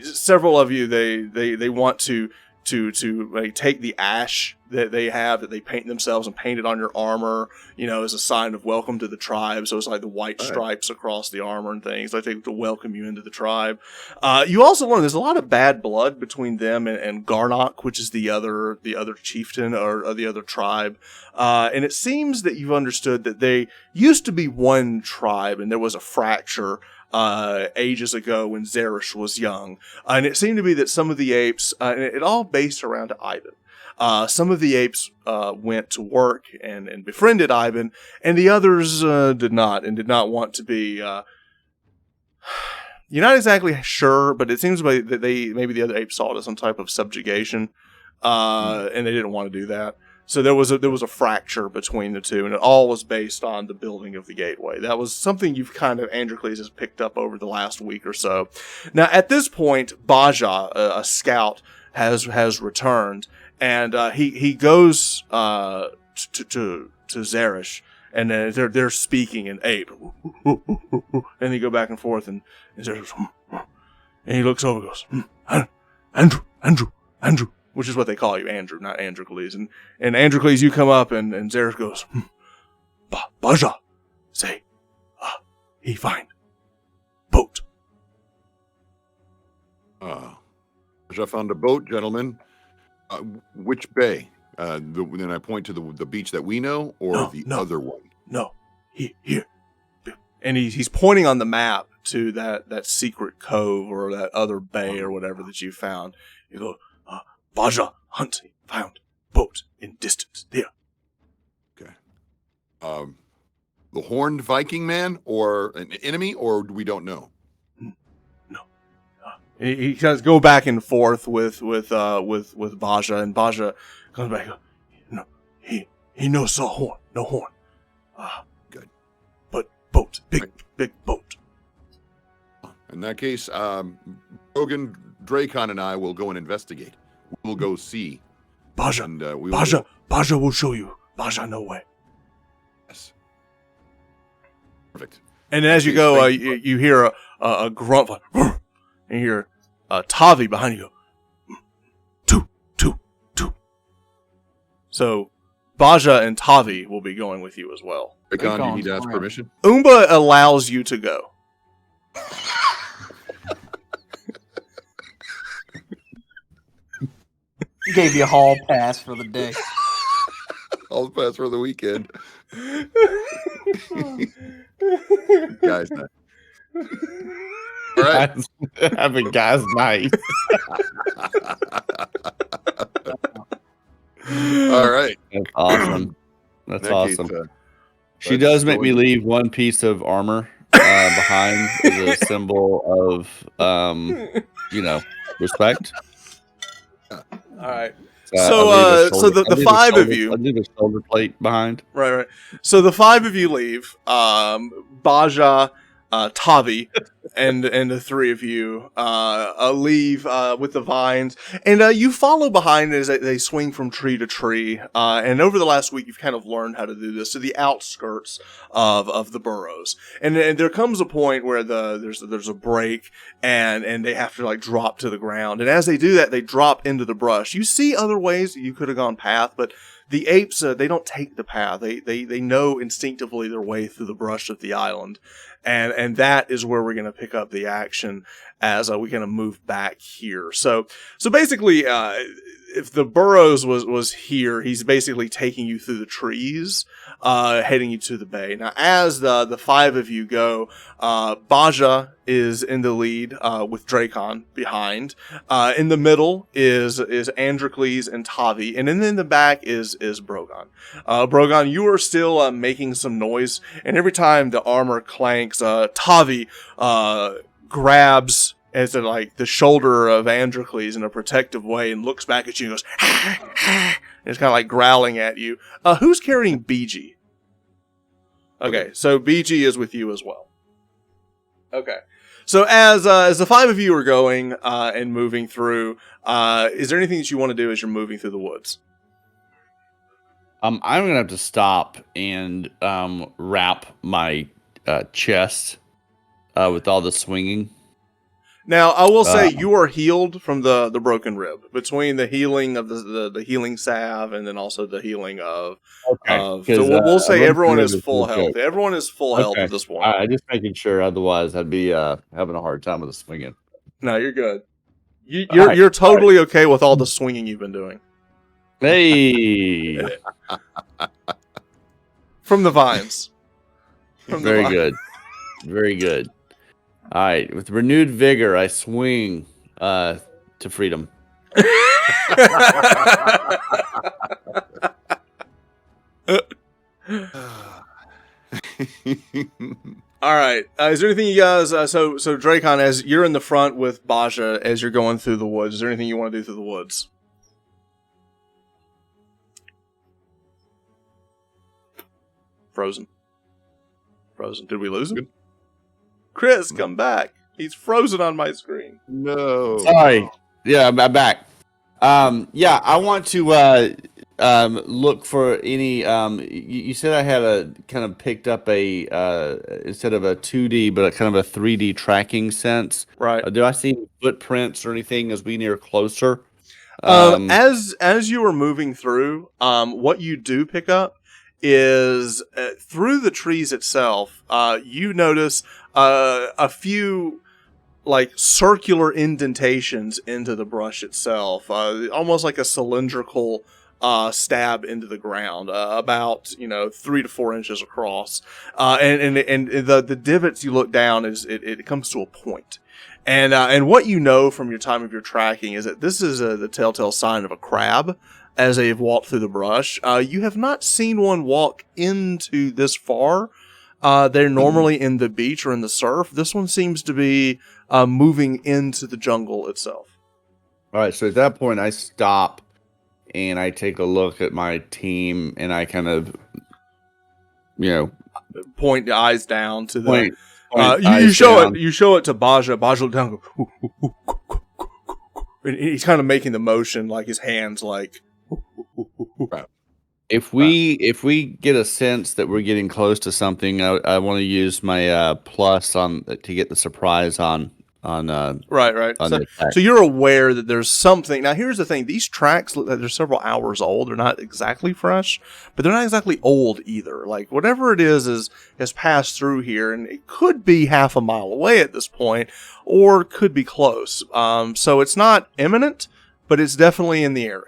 Several of you, they want to like, take the ash that they have that they paint themselves and paint it on your armor, as a sign of welcome to the tribe. So it's like the white stripes across the armor and things like to welcome you into the tribe. You also learn there's a lot of bad blood between them and Garnock, which is the other chieftain or the other tribe. And it seems that you've understood that they used to be one tribe and there was a fracture ages ago when Zeresh was young. And it seemed to be that some of the apes, and it all based around Ivan. Some of the apes went to work and befriended Ivan, and the others did not want to be. You're not exactly sure, but it seems like that maybe the other apes saw it as some type of subjugation, and they didn't want to do that. So there was a fracture between the two, and it all was based on the building of the gateway. That was something you've kind of Androcles has picked up over the last week or so. Now at this point, Baja, a scout, has returned. And he goes to Zeresh, and they're speaking in ape, and they go back and forth, and Zeresh, and he looks over, and goes, Andrew, which is what they call you, Andrew, not Androcles, and Androcles, you come up, and Zeresh goes, Baja, say, he find boat. Baja found a boat, gentlemen. Which bay? Then I point to the beach that we know, or the other one? No, here. And he's pointing on the map to that secret cove or that other bay or whatever that you found. You go, Baja hunt found boat in distance there. Okay. The horned Viking man or an enemy, or we don't know. He kind of go back and forth with Baja, and Baja comes back. No, he no saw horn, no horn. Good, but boat, big boat. In that case, Rogan, Dracon, and I will go and investigate. We'll go see Baja. And, Baja will show you. Baja, no way. Yes. Perfect. And as you go, you hear a grunt, and you hear Tavi behind you go, two. So, Baja and Tavi will be going with you as well. Dracon, do you need to ask permission? Umba allows you to go. He gave you a hall pass for the day. Hall pass for the weekend. Guys, all right. Having guys' night. All right. That's awesome. That's awesome. Case, she does make me leave one piece of armor behind as a symbol of, respect. All right. So the five of you. I leave a shoulder plate behind. Right. So the five of you leave. Baja, Tavi, and the three of you leave with the vines, and you follow behind as they swing from tree to tree. And over the last week, you've kind of learned how to do this to the outskirts of the Burrows. And there comes a point where there's a break, and they have to like drop to the ground. And as they do that, they drop into the brush. You see other ways that you could have gone path, but the apes, they don't take the path. They know instinctively their way through the brush of the island. And that is where we're going to pick up the action as we're going to move back here. So basically, if the Burrows was here, he's basically taking you through the trees, heading you to the bay. Now, as the five of you go, Baja is in the lead with Dracon behind. In the middle is Androcles and Tavi, and then in the back is Brogan. Brogan, you are still making some noise, and every time the armor clanks, Tavi grabs as like the shoulder of Androcles in a protective way and looks back at you and goes, and it's kind of like growling at you. Who's carrying BG? Okay, so BG is with you as well. Okay. So as the five of you are going and moving through, is there anything that you want to do as you're moving through the woods? I'm gonna have to stop and wrap my chest with all the swinging. Now, I will say you are healed from the broken rib between the healing of the healing salve and then also the healing of. So we'll say everyone is full health. Everyone is full health at this point. Just making sure. Otherwise, I'd be having a hard time with the swinging. No, you're good. You're totally okay with all the swinging you've been doing. Hey, from the vines. Very good. Very good. All right, with renewed vigor, I swing to freedom. All right. Is there anything you guys? So Dracon, as you're in the front with Baja, as you're going through the woods, is there anything you want to do through the woods? Frozen. Did we lose him? Chris, come back. He's frozen on my screen. No. Sorry. Yeah, I'm back. Yeah, I want to look for any. You said I had kind of picked up a instead of a 2D, but a kind of a 3D tracking sense. Right. Do I see footprints or anything as we near closer? As you were moving through, what you do pick up is through the trees itself, you notice a few like circular indentations into the brush itself, almost like a cylindrical stab into the ground, about 3 to 4 inches across, and the divots you look down is it comes to a point. And what you know from your time of your tracking is that this is the telltale sign of a crab as they've walked through the brush. You have not seen one walk into this far. They're normally in the beach or in the surf. This one seems to be moving into the jungle itself. All right, so at that point, I stop and I take a look at my team and I kind of, point the eyes down to point you show it to Baja. Baja look down. Go, and he's kind of making the motion, like his hands, like. If we get a sense that we're getting close to something, I want to use my plus on to get the surprise on right. So you're aware that there's something. Now here's the thing: these tracks look like they're several hours old. They're not exactly fresh, but they're not exactly old either. Like whatever it is has passed through here, and it could be half a mile away at this point, or could be close. So it's not imminent, but it's definitely in the area.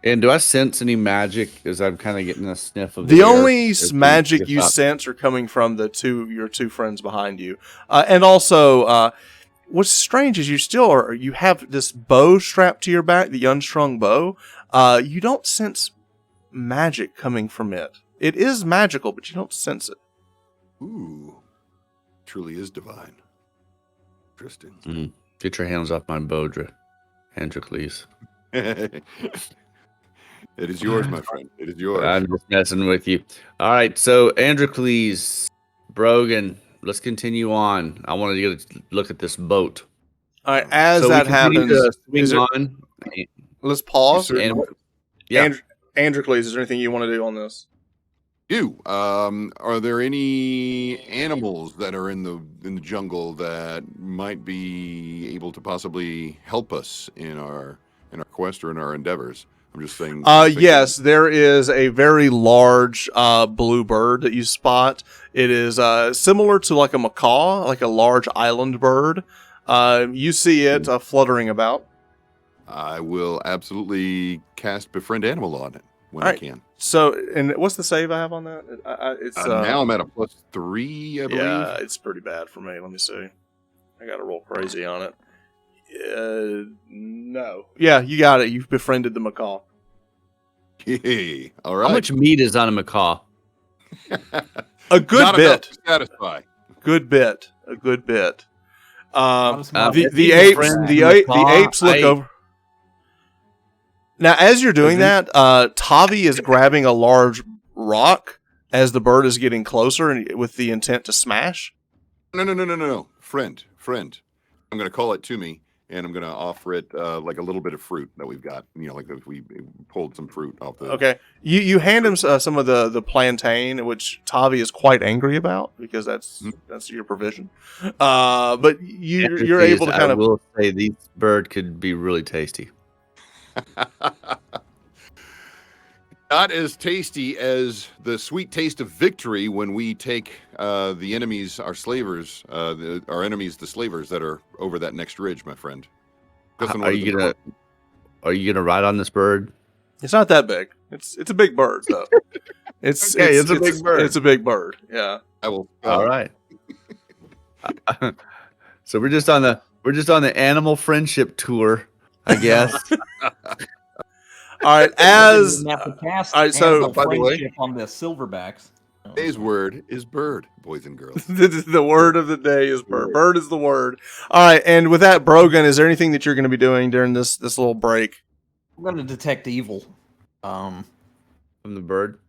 And do I sense any magic as I'm kind of getting a sniff of the only magic you sense are coming from your two friends behind you, and also what's strange is you have this bow strapped to your back, the unstrung bow. You don't sense magic coming from it. It is magical, but you don't sense it. Ooh, truly is divine. Interesting. Mm. Get your hands off my bow, Androcles. It is yours, my friend. It is yours. I'm just messing with you. All right, so Androcles, Brogan, let's continue on. I want to get a look at this boat. All right, as that happens, let's pause. Androcles, is there anything you want to do on this? Are there any animals that are in the jungle that might be able to possibly help us in our quest or in our endeavors? I'm just saying. Yes, there is a very large blue bird that you spot. It is similar to like a macaw, like a large island bird. You see it fluttering about. I will absolutely cast Befriend Animal on it when I can. So, and what's the save I have on that? It's now I'm at a +3, I believe. Yeah, it's pretty bad for me. Let me see. I got to roll crazy on it. No. Yeah, you got it. You've befriended the macaw. Hey, all right. How much meat is on a macaw? A good Not bit. enough to satisfy. Good bit. A good bit. The apes look over. Now, as you're doing that, Tavi is grabbing a large rock as the bird is getting closer, and with the intent to smash. No. Friend. I'm going to call it to me, and I'm going to offer it like a little bit of fruit that we've got. Like if we pulled some fruit off the. Okay, you hand him some of the plantain, which Tavi is quite angry about because that's your provision. But you're able to kind I of. will say these bird could be really tasty. Not as tasty as the sweet taste of victory when we take the enemies, our slavers, our enemies, the slavers that are over that next ridge, my friend. Are you gonna ride on this bird? It's not that big. It's a big bird though. It's Okay, it's a big bird. It's a big bird. Yeah. I will. All right. So we're just on the animal friendship tour, I guess. All right. As Didn't have to cast all right, so, animal by the way- friendship on the silverbacks. Today's word is bird, boys and girls. the word of the day is bird. Bird is the word. All right. And with that, Brogan, is there anything that you're going to be doing during this little break? I'm going to detect evil. From the bird.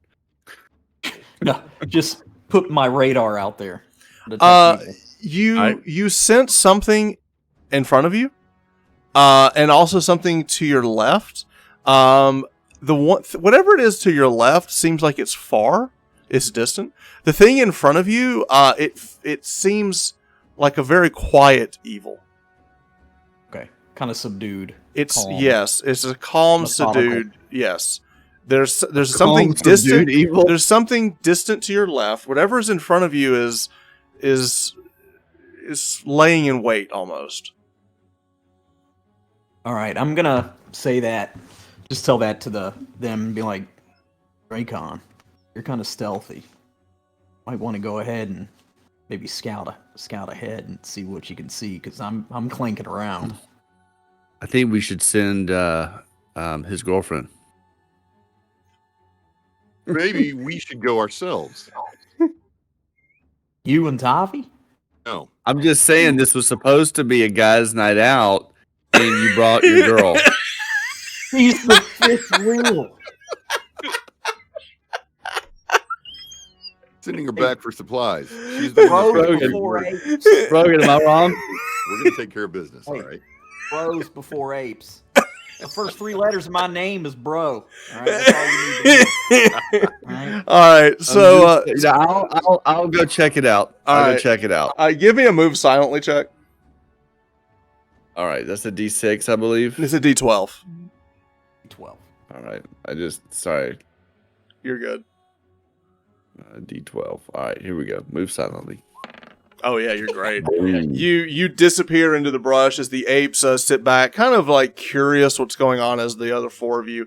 No, just put my radar out there. Detect evil. You sense something in front of you, and also something to your left. Whatever it is to your left seems like it's far, it's distant. The thing in front of you, it seems like a very quiet evil. Okay, kind of subdued. It's calm. yes, it's a calm, Methodical. subdued. Yes, there's something distant. Evil. There's something distant to your left. Whatever is in front of you is laying in wait almost. All right, I'm gonna say that. Just tell that to them and be like, Dracon, you're kind of stealthy. Might want to go ahead and maybe scout ahead and see what you can see, because I'm clanking around. I think we should send his girlfriend. Maybe we should go ourselves. You and Tavi? No. I'm just saying this was supposed to be a guy's night out, and you brought your girl. He's the fifth wheel. Sending her back for supplies. She's the one Bros that's before gonna apes. Brogan, am I wrong? We're going to take care of business, all Hey. right? Bros before apes. The first three letters of my name is Bro. All right, that's all you need to know. All right? All right, so I'll go check it out. All I'll right. go check it out. give me a move silently check. All right, that's a D6, I believe. It's a D12. 12. All right, sorry, You're good. D12. All right, here we go. Move silently. Oh yeah, you're great. You disappear into the brush as the apes sit back, kind of like curious what's going on. As the other four of you,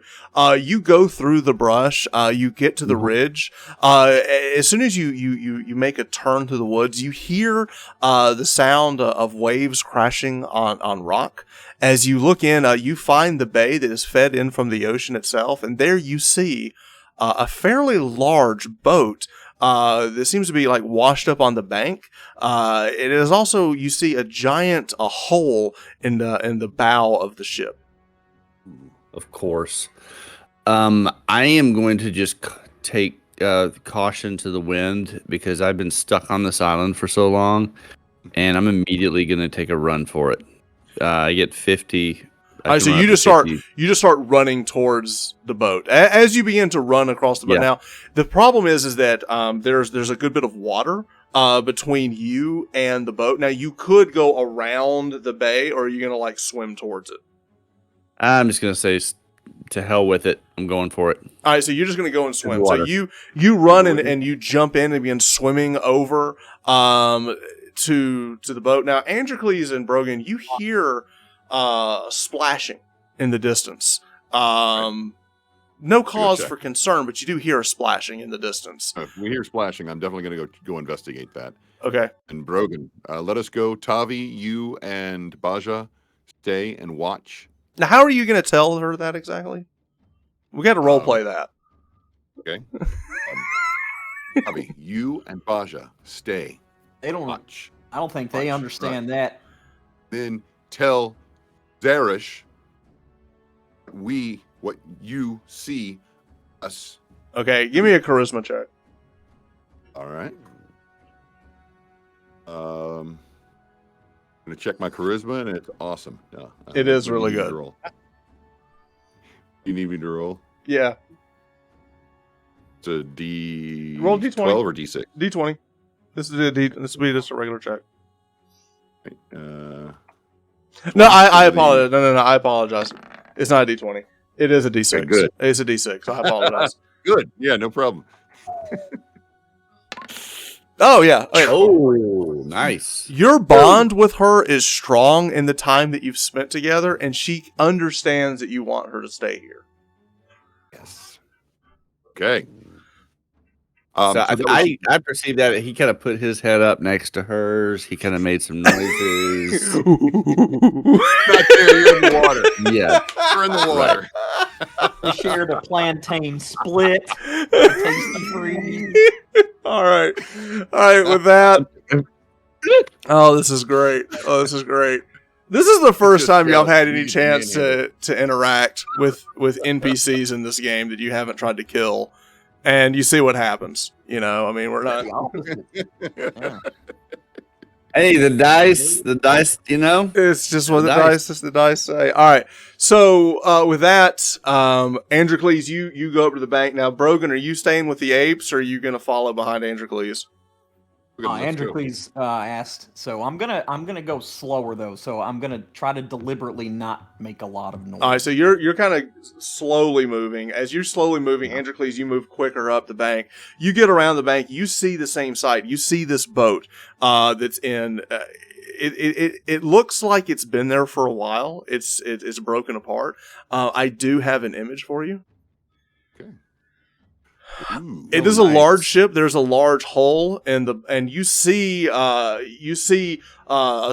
you go through the brush. You get to the ridge. As soon as you make a turn through the woods, you hear the sound of waves crashing on rock. As you look in, you find the bay that is fed in from the ocean itself, and there you see a fairly large boat. That seems to be like washed up on the bank. It is also, you see a hole in the bow of the ship. Of course. I am going to just take caution to the wind because I've been stuck on this island for so long, and I'm immediately going to take a run for it. I get 50. All right, so you just start running towards the boat as you begin to run across the boat. Yeah. Now, the problem is that there's a good bit of water between you and the boat. Now, you could go around the bay, or are you gonna swim towards it? I'm just going to say to hell with it. I'm going for it. All right, so you're just gonna go and swim. Water. So you run and you jump in and begin swimming over to the boat. Now, Androcles and Brogan, you hear splashing in the distance. No cause for concern, but you do hear a splashing in the distance. If we hear splashing, I'm definitely going to go investigate that. Okay. And Brogan, let us go. Tavi, you and Baja stay and watch. Now, how are you going to tell her that exactly? We got to role play that. Okay. Tavi, you and Baja stay. They don't. Watch. I don't think they Watch, understand that. Then tell Zarish what you see us. Okay, give me a charisma check. All right. gonna check my charisma, and it's awesome. No, It is you really need me to good. roll. You need me to roll? Yeah. It's a D. Roll D20. 12 or D6. D20. This is a D. This will be just a regular check. Uh, No, I apologize. No. I apologize. It's not a D20. It is a D6. Okay, good. It's a D6. I apologize. good. Yeah, no problem. Oh yeah. Okay. Oh, nice. Your bond with her is strong in the time that you've spent together, and she understands that you want her to stay here. Yes. Okay. So that was- I perceive that he kind of put his head up next to hers. He kind of made some noises. not there. You're in the water. Yeah. You're in the water. They shared a plantain split. Tasty free. All right. With that. Oh, this is great. This is the first just time y'all got had any easy chance in to interact with NPCs in this game that you haven't tried to kill, and you see what happens. You know, I mean, we're not. The opposite. Yeah. Hey, the dice, you know. It's just what the Dice. dice say. All right. So with that, Androcles, you go up to the bank now. Brogan, are you staying with the apes, or are you going to follow behind Androcles? Let's go. Androcles asked, so I'm gonna go slower though. So I'm gonna try to deliberately not make a lot of noise. All right, so you're kind of slowly moving. As you're slowly moving, Androcles, you move quicker up the bank. You get around the bank. You see the same sight. You see this boat that's in. It looks like it's been there for a while. It's broken apart. I do have an image for you. Ooh, It oh, is a nice. large ship. There's a large hole and you see a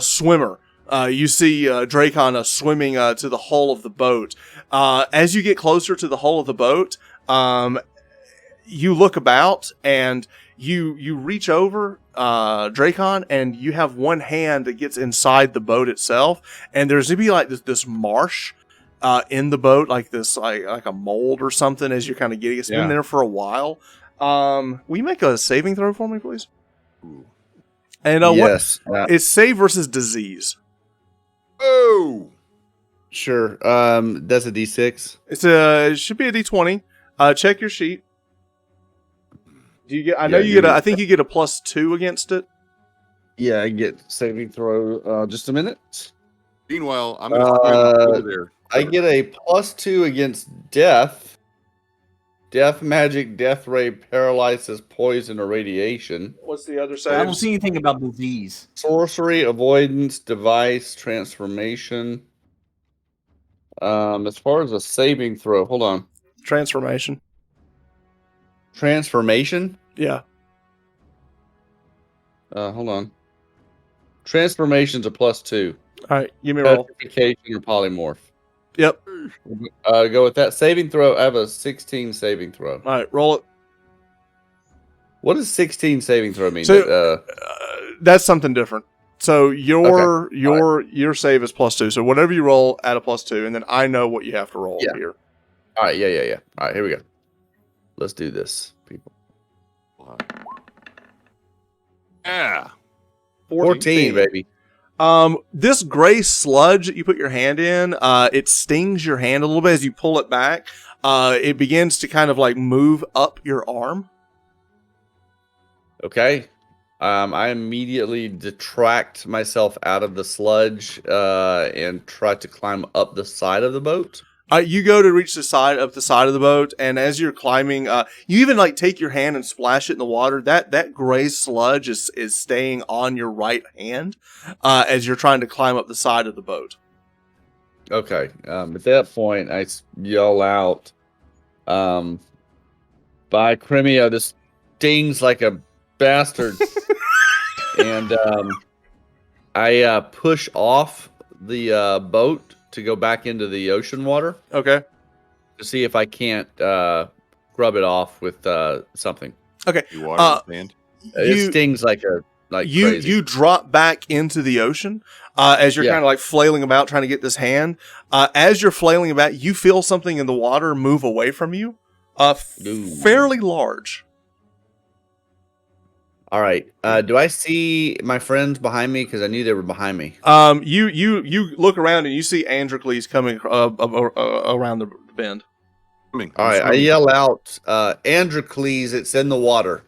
swimmer. You see Dracon swimming to the hull of the boat. As you get closer to the hull of the boat, you look about and you reach over Dracon, and you have one hand that gets inside the boat itself, and there's gonna be like this marsh in the boat, like this like a mold or something. As you're kind of getting, it's been Yeah. there for a while. Will you make a saving throw for me, please? Ooh. And Yes. it's save versus disease. Oh! Sure. That's a D6. It should be a D20. Check your sheet. Do you get? I know Yeah, you give get. me- I think you get a +2 against it. Yeah, I get saving throw. Just a minute. Meanwhile, I'm going to swim there. I get a +2 against death. Death magic, death ray, paralysis, poison, or radiation. What's the other I don't saves? see anything about disease. Sorcery, avoidance, device, transformation. As far as a saving throw, hold on. Transformation. Transformation? Yeah. Hold on. Transformation's a +2. All right. Give me a roll. Petrification or polymorph. Yep. Go with that. Saving throw, I have a 16 saving throw. All right. Roll it. What does 16 saving throw mean? So- That's something different. So your save is +2. So whatever you roll, add a +2, and then I know what you have to roll Yeah. here. All right, yeah. All right, here we go. Let's do this, people. Yeah. 14, baby. This gray sludge that you put your hand in, it stings your hand a little bit as you pull it back. It begins to kind of like move up your arm. Okay. I immediately detract myself out of the sludge and try to climb up the side of the boat. You go to reach up the side of the boat, and as you're climbing, you even like take your hand and splash it in the water. That gray sludge is staying on your right hand as you're trying to climb up the side of the boat. Okay. At that point, I yell out, "By Crimea, this stings like a bastard!" And I push off the boat to go back into the ocean water Okay. to see if I can't rub it off with something. Okay. You water in sand? It stings like crazy. You drop back into the ocean as you're Yeah. kind of like flailing about trying to get this hand. As you're flailing about, you feel something in the water move away from you. Ooh. Fairly large. All right. Do I see my friends behind me? Because I knew they were behind me. You look around and you see Androcles coming around the bend. All right. I yell out, Androcles, it's in the water.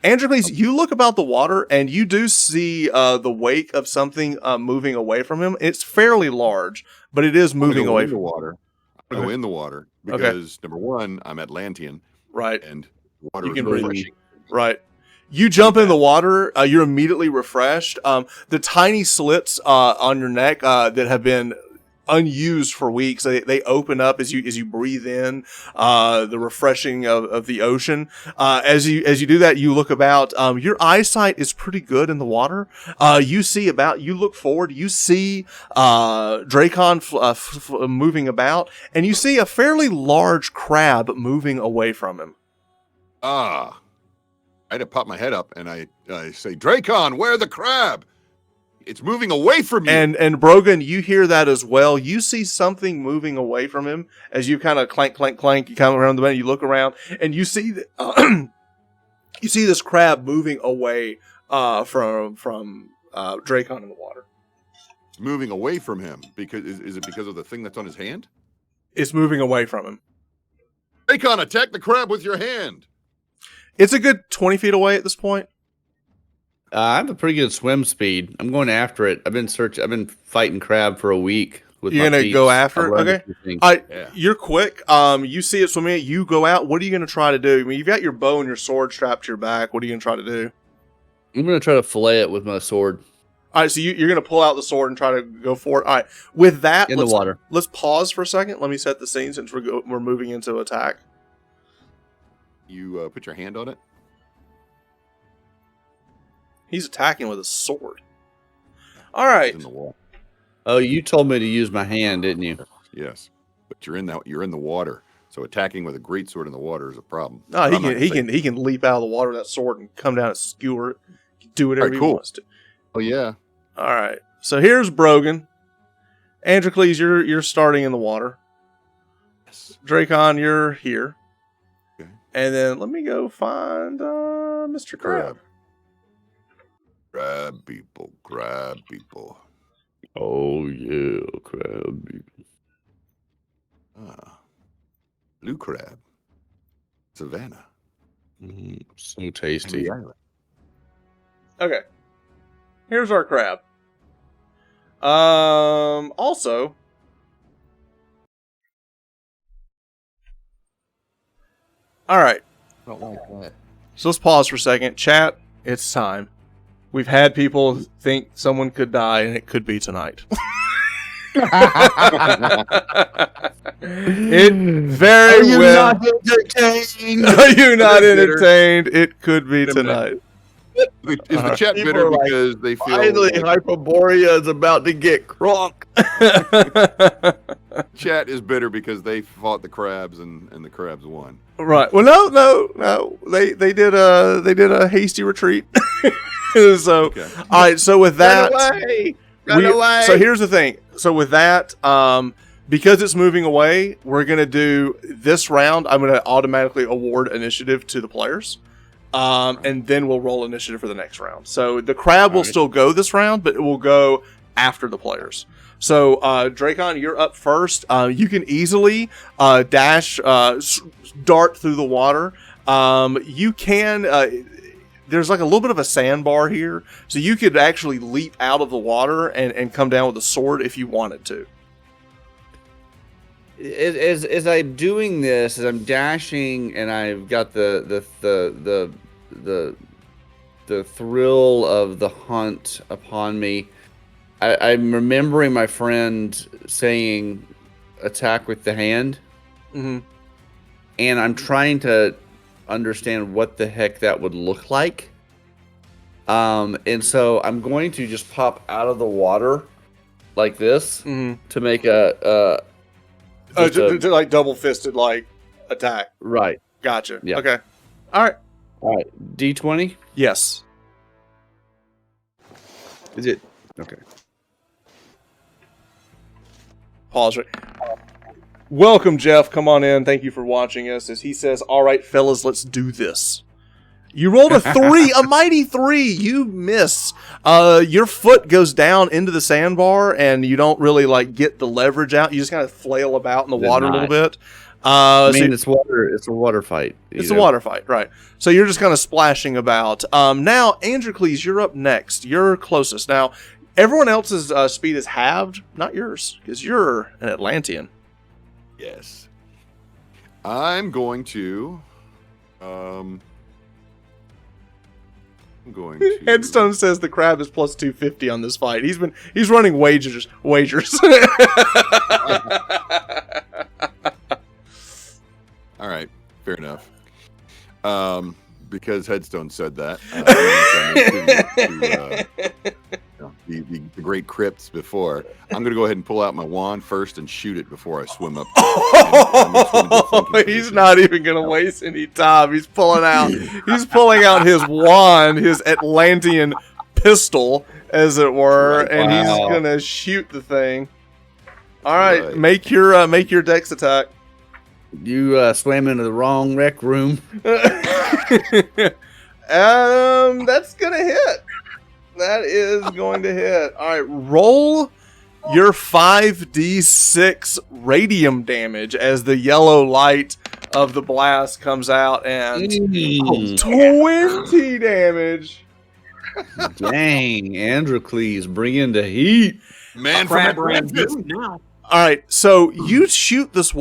Androcles, you look about the water and you do see the wake of something moving away from him. It's fairly large, but it is moving away in the from water. I'm gonna go in the water because number one, I'm Atlantean, right, and water You is can breathe. refreshing. Right. You jump in the water. You're immediately refreshed. The tiny slits on your neck that have been unused for weeks, they open up as you breathe in the refreshing of the ocean. As you do that, you look about. Your eyesight is pretty good in the water. You see about. You look forward. You see Dracon moving about, and you see a fairly large crab moving away from him. Ah. I had to pop my head up and I say, Dracon, where the crab? It's moving away from you. And Brogan, you hear that as well. You see something moving away from him as you kind of clank, clank, clank. You come around the bend, you look around, and you see you see this crab moving away from Dracon in the water. It's moving away from him because is it because of the thing that's on his hand? It's moving away from him. Dracon, attack the crab with your hand. It's a good 20 feet away at this point. I have a pretty good swim speed. I'm going after it. I've been fighting crab for a week. You're going to go after it? Okay. Yeah. You're quick. You see it swimming. You go out. What are you going to try to do? I mean, you've got your bow and your sword strapped to your back. What are you going to try to do? I'm going to try to fillet it with my sword. All right, so you're going to pull out the sword and try to go for it. All right. With that, in the water. Let's pause for a second. Let me set the scene since we're moving into attack. You put your hand on it? He's attacking with a sword. All right. It's in the wall. Oh, you told me to use my hand, didn't you? Yes, but you're in the water, so attacking with a great sword in the water is a problem. No, he can leap out of the water with that sword and come down and skewer it. Do whatever he wants to. Oh yeah. All right. So here's Brogan. Androcles, you're starting in the water. Yes. Dracon, you're here. Okay. And then let me go find Mr. Crab. Crab people. Oh yeah, crab. Blue crab. Savannah. So tasty. Okay. Here's our crab. Also, all right. I don't like that. So let's pause for a second. Chat, it's time. We've had people think someone could die, and it could be tonight. It very well. Not entertained? Are you not entertained? It could be tonight. Is the chat People bitter are like, because they feel Finally, Hyperborea is about to get crunk. chat is bitter because they fought the crabs and the crabs won? Right. Well, no. They did a hasty retreat. So, Okay. all right. So with that, Run away. So here's the thing. So with that, because it's moving away, we're gonna do this round. I'm gonna automatically award initiative to the players, and then we'll roll initiative for the next round. So the crab will still go this round, but it will go after the players. So Dracon, you're up first. You can easily dash, dart through the water. You can. There's like a little bit of a sandbar here, so you could actually leap out of the water and come down with a sword if you wanted to. As I'm doing this, as I'm dashing, and I've got the thrill of the hunt upon me, I'm remembering my friend saying, "Attack with the hand," Mm-hmm. and I'm trying to understand what the heck that would look like. And so I'm going to just pop out of the water like this to make a like double fisted like attack. right. Gotcha. Yeah. Okay. All right. D20. Yes. Is it okay? Pause. Right. Welcome, Jeff. Come on in. Thank you for watching us. As he says, "All right, fellas, let's do this." You rolled a 3, a mighty 3. You miss. Your foot goes down into the sandbar, and you don't really like get the leverage out. You just kind of flail about in the water a little bit. I mean, it's water. It's a water fight. It's a water fight, right? So you're just kind of splashing about. Now, Androcles, you're up next. You're closest. Now, everyone else's speed is halved, not yours, because you're an Atlantean. Yes. I'm going to. Headstone says the crab is plus 250 on this fight. He's running wagers. All right, fair enough. Because Headstone said that. The great crypts before. I'm going to go ahead and pull out my wand first and shoot it before I swim up. He's not even going to waste any time. He's pulling out his wand, his Atlantean pistol, as it were, and he's going to shoot the thing. All right, make your dex attack. You swam into the wrong rec room. That's gonna hit. That is going to hit. All right, roll your 5d6 radium damage as the yellow light of the blast comes out, and 20 damage. Dang, Androcles, bring the heat. Man from Atlantis. now. All right, so you shoot this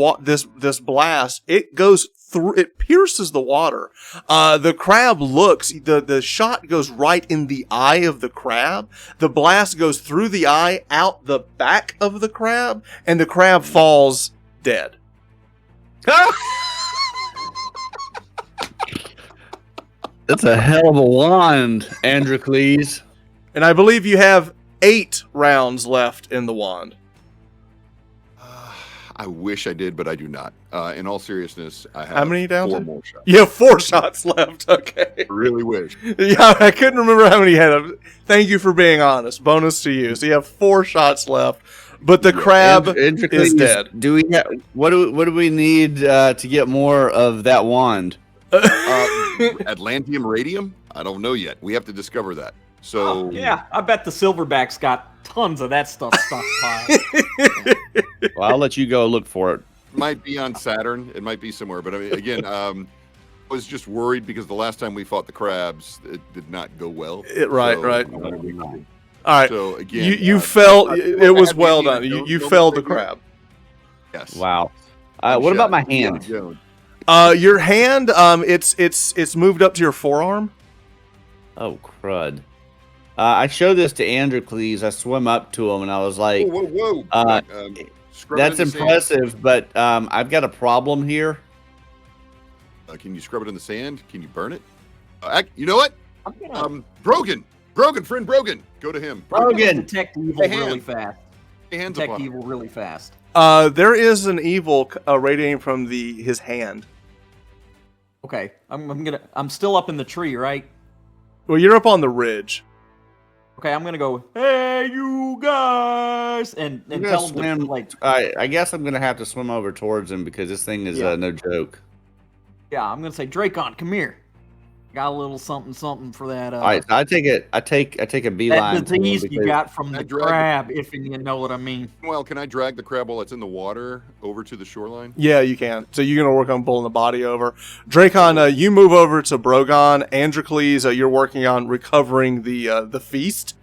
blast. It goes through. It pierces the water. The crab looks. The shot goes right in the eye of the crab. The blast goes through the eye, out the back of the crab, and the crab falls dead. That's a hell of a wand, Androcles. And I believe you have 8 rounds left in the wand. I wish I did, but I do not. In all seriousness, I have How many down 4 to? more shots. You have 4 shots left. Okay. I really wish. Yeah, I couldn't remember how many you had. Thank you for being honest. Bonus to you. So you have 4 shots left, but the crab is dead. Do we have, what do we need to get more of that wand? Atlantium radium? I don't know yet. We have to discover that. So Yeah, I bet the Silverback's got tons of that stuff stockpiled. Well, I'll let you go look for it. might be on Saturn. It might be somewhere. But I mean, again, I was just worried because the last time we fought the crabs, it did not go well. Right. All right. So again, you fell. It was well done. You felled the crab. Yes. Wow. What about my hand? Your hand. It's moved up to your forearm. Oh crud! I showed this to Androcles. I swim up to him and I was like, Whoa. "That's impressive, but I've got a problem here." Can you scrub it in the sand? Can you burn it? You know what? Brogan, friend Brogan. Go to him. Brogan, Detect evil really fast. Hands Detect upon him. evil really fast. There is an evil radiating from his hand. Okay, I'm still up in the tree, right? Well, you're up on the ridge. Okay, I'm gonna go. Hey, you guys, and tell them to, like. I guess I'm gonna have to swim over towards him because this thing is no joke. Yeah, I'm gonna say, Dracon, come here. Got a little something for that. All right, I take a beeline. That disease you got from the crab, if you know what I mean. Well, can I drag the crab while it's in the water over to the shoreline? Yeah, you can. So you're gonna work on pulling the body over. Dracon, you move over to Brogan. Androcles, you're working on recovering the feast,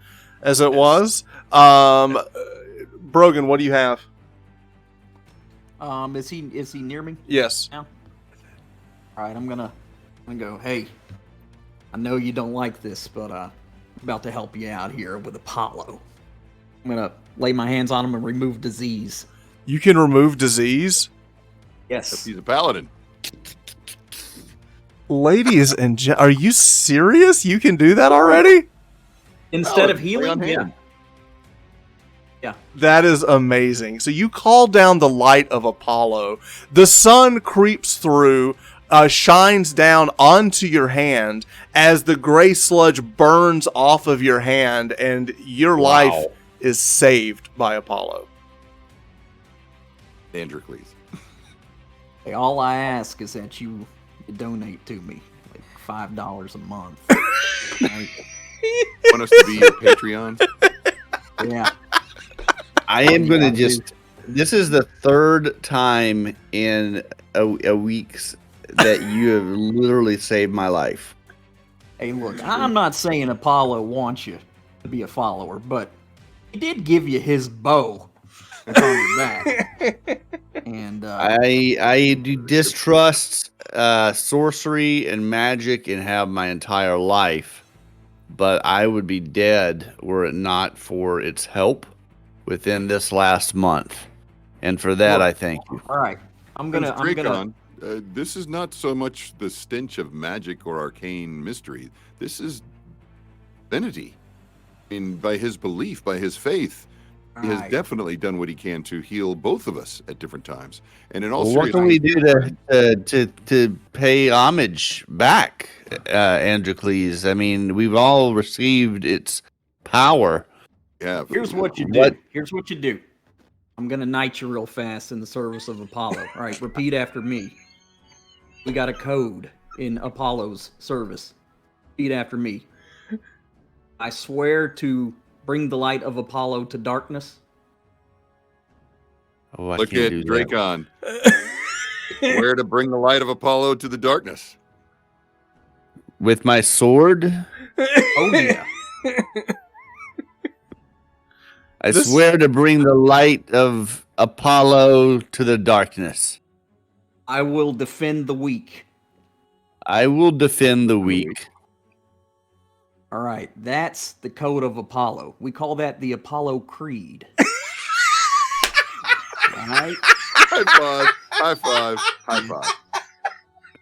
as it was. Brogan, what do you have? Is he near me? Yes. Now? All right, I'm gonna go. Hey, I know you don't like this, but I'm about to help you out here with Apollo. I'm gonna lay my hands on him and remove disease. You can remove disease? Yes. He's a paladin. Ladies and are you serious? You can do that already? Instead of healing? Yeah. That is amazing. So you call down the light of Apollo. The sun creeps through, shines down onto your hand as the gray sludge burns off of your hand, and your life is saved by Apollo. Androcles. Hey, all I ask is that you donate to me, like $5 a month. Right? Want us to be your Patreon? Yeah. I am going to Yeah, just. This is the third time in a week's that you have literally saved my life. Hey, look, I'm not saying Apollo wants you to be a follower, but he did give you his bow that's on your back. And I do distrust sorcery and magic and have my entire life, but I would be dead were it not for its help within this last month. And for that, I thank you. all right, I'm gonna. Dracon, this is not so much the stench of magic or arcane mystery. This is divinity. I mean, by his belief, by his faith, he has Right. definitely done what he can to heal both of us at different times. And in all Well, what can we seriousness, do to pay homage back, Androcles? I mean, we've all received its power. yeah, Here's what you do. What? Here's what you do. I'm gonna knight you real fast in the service of Apollo. All right, repeat after me. We got a code in Apollo's service. Repeat after me. I swear to bring the light of Apollo to darkness. Oh, I look can't at do that. Dracon. Where to bring the light of Apollo to the darkness? With my sword. Oh yeah. I This- swear to bring the light of Apollo to the darkness. I will defend the weak. I will defend the weak. All right, that's the code of Apollo. We call that the Apollo Creed. All right. High five, high five, high five.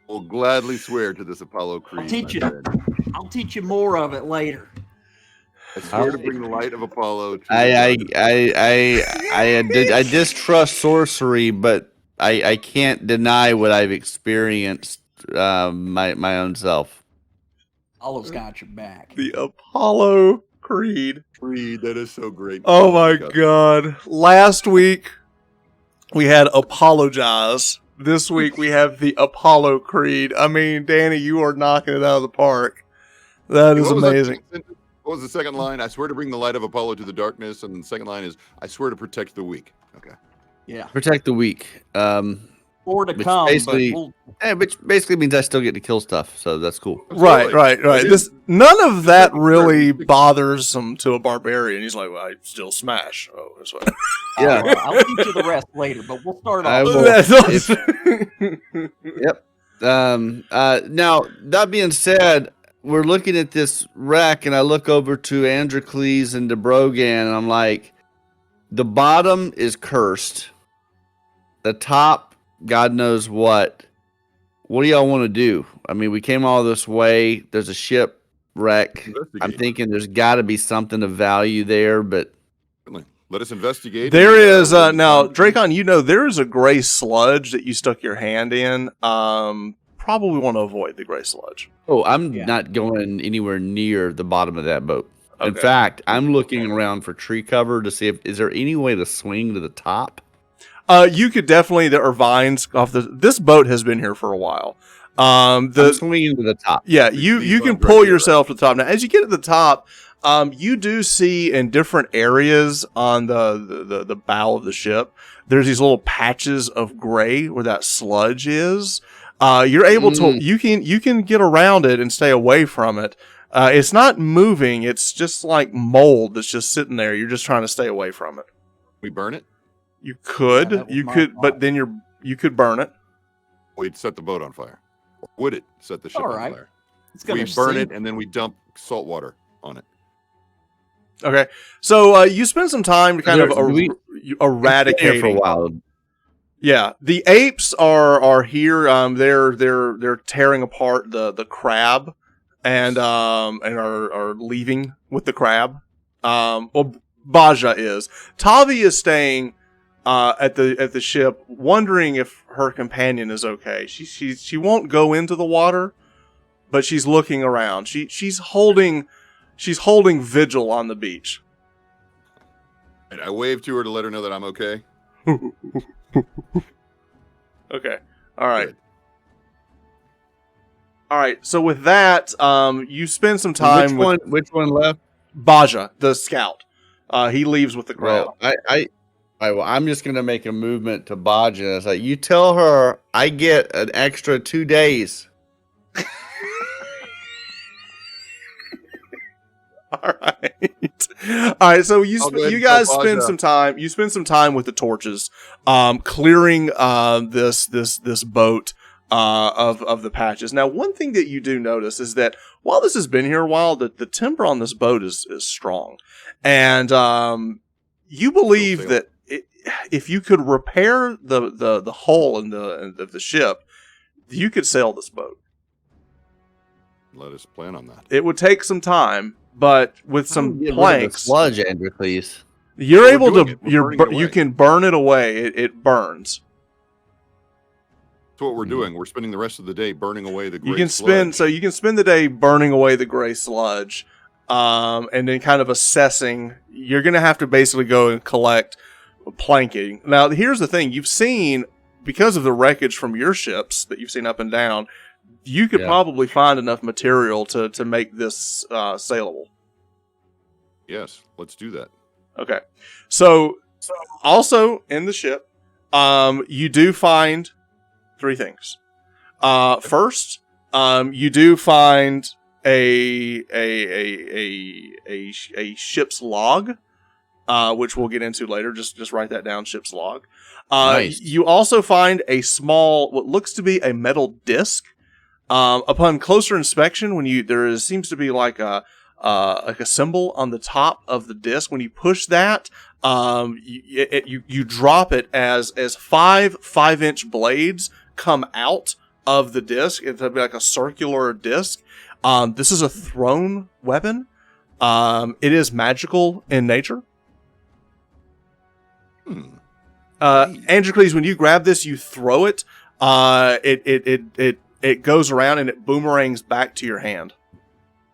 We'll gladly swear to this Apollo Creed. teach my you. friend. I'll teach you more of it later. I swear to bring the light of Apollo to the I darkness. I distrust sorcery, but I can't deny what I've experienced my own self. Apollo's got your back. The Apollo Creed. Creed, that is so great. Oh my god. Last week we had Apologize. This week we have the Apollo Creed. I mean, Danny, you are knocking it out of the park. That is What was that amazing. sentence? What was the second line? I swear to bring the light of Apollo to the darkness. And the second line is, I swear to protect the weak. Okay. Yeah. Protect the weak. More to Which come, but basically- we'll, Which basically means I still get to kill stuff, so that's cool. Right. It This is- none of that really bothers him to a barbarian. He's like, well, I still smash. Oh, that's what. Yeah. I'll teach you the rest later, but we'll start I off. will. That's- Yep. Now that being said, we're looking at this wreck, and I look over to Androcles and to Brogan, and I'm like, the bottom is cursed. The top, God knows what. What do y'all want to do? I mean, we came all this way. There's a shipwreck. I'm Investigate. thinking there's got to be something of value there, but Certainly. Let us investigate. There and, is we'll now, find- Dracon. You know there is a gray sludge that you stuck your hand in. Probably want to avoid the gray sludge. oh, I'm Yeah. not going anywhere near the bottom of that boat. In Okay. fact, I'm looking around for tree cover to see if is there any way to swing to the top. You could definitely. There are vines off the. This boat has been here for a while. I'm swinging to the top. Yeah, you These can vines right pull here, yourself to the top. Now, as you get to the top, you do see in different areas on the bow of the ship, there's these little patches of gray where that sludge is. You're able to you can get around it and stay away from it. It's not moving. It's just like mold that's just sitting there. You're just trying to stay away from it. We burn it? You could, Yeah, that was you my could, thought. but then you could burn it. We'd set the boat on fire. Or would it set the ship All on right. fire? It's gonna We burn sink. it and then we dump salt water on it. Okay, so you spend some time to kind of Do we- eradicating for a while. Yeah, the apes are here. They're tearing apart the crab, and are leaving with the crab. Well, Baja is. Tavi is staying at the ship, wondering if her companion is okay. She won't go into the water, but she's looking around. She's holding vigil on the beach. And I wave to her to let her know that I'm okay. Okay. All right. Good. All right. So with that, you spend some time with Which one left? Baja, the scout. He leaves with the crowd. Well, I'm just gonna make a movement to Baja. It's like, you tell her I get an extra 2 days. All right. All right. So I'll go ahead you and guys tell spend Baja. some time. You spend some time with the torches, clearing this boat of the patches. Now, one thing that you do notice is that while this has been here a while, the timber on this boat is strong, and you believe that if you could repair the hull in the ship, you could sail this boat. Let us plan on that. It would take some time, but with some Get rid of the planks, sludge, Androcles. you're We're able doing to it. We're burning it you away. can burn it away. It burns. That's what we're doing. We're spending the rest of the day burning away the You gray can spend sludge. you can spend the day burning away the gray sludge, and then kind of assessing. You're gonna have to basically go and collect planking. Now, here's the thing: you've seen, because of the wreckage from your ships that you've seen up and down, you could Yeah. probably find enough material to make this saleable. Yes, let's do that. Okay. So also in the ship, you do find 3 things. First, you do find a ship's log, which we'll get into later. Just write that down, ship's log. Nice. You also find a small, what looks to be a metal disc. Upon closer inspection, there seems to be like a symbol on the top of the disc. When you push that, you drop it as 5-inch blades come out of the disc. It'll be like a circular disc. This is a thrown weapon. It is magical in nature. Androcles, when you grab this, you throw it. It goes around and it boomerangs back to your hand.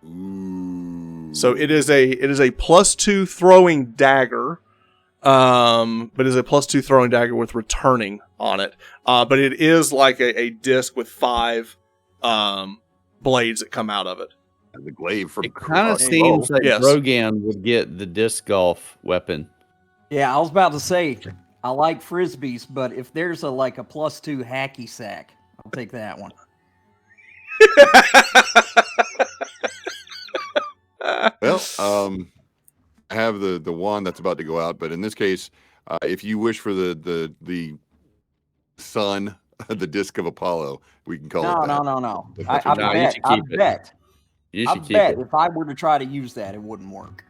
Ooh. So it is a +2 throwing dagger, but it is a +2 throwing dagger with returning on it. But it is like a disc with 5 blades that come out of it. The glaive from It kind of seems like Yes. Drogan would get the disc golf weapon. Yeah, I was about to say, I like frisbees, but if there's a +2 hacky sack, I'll take that one. Well, I have the wand that's about to go out, but in this case, if you wish for the sun, the disc of Apollo, we can call it that. No. That's I what No, you bet. should I keep it. bet. You I should keep bet it. if I were to try to use that, it wouldn't work.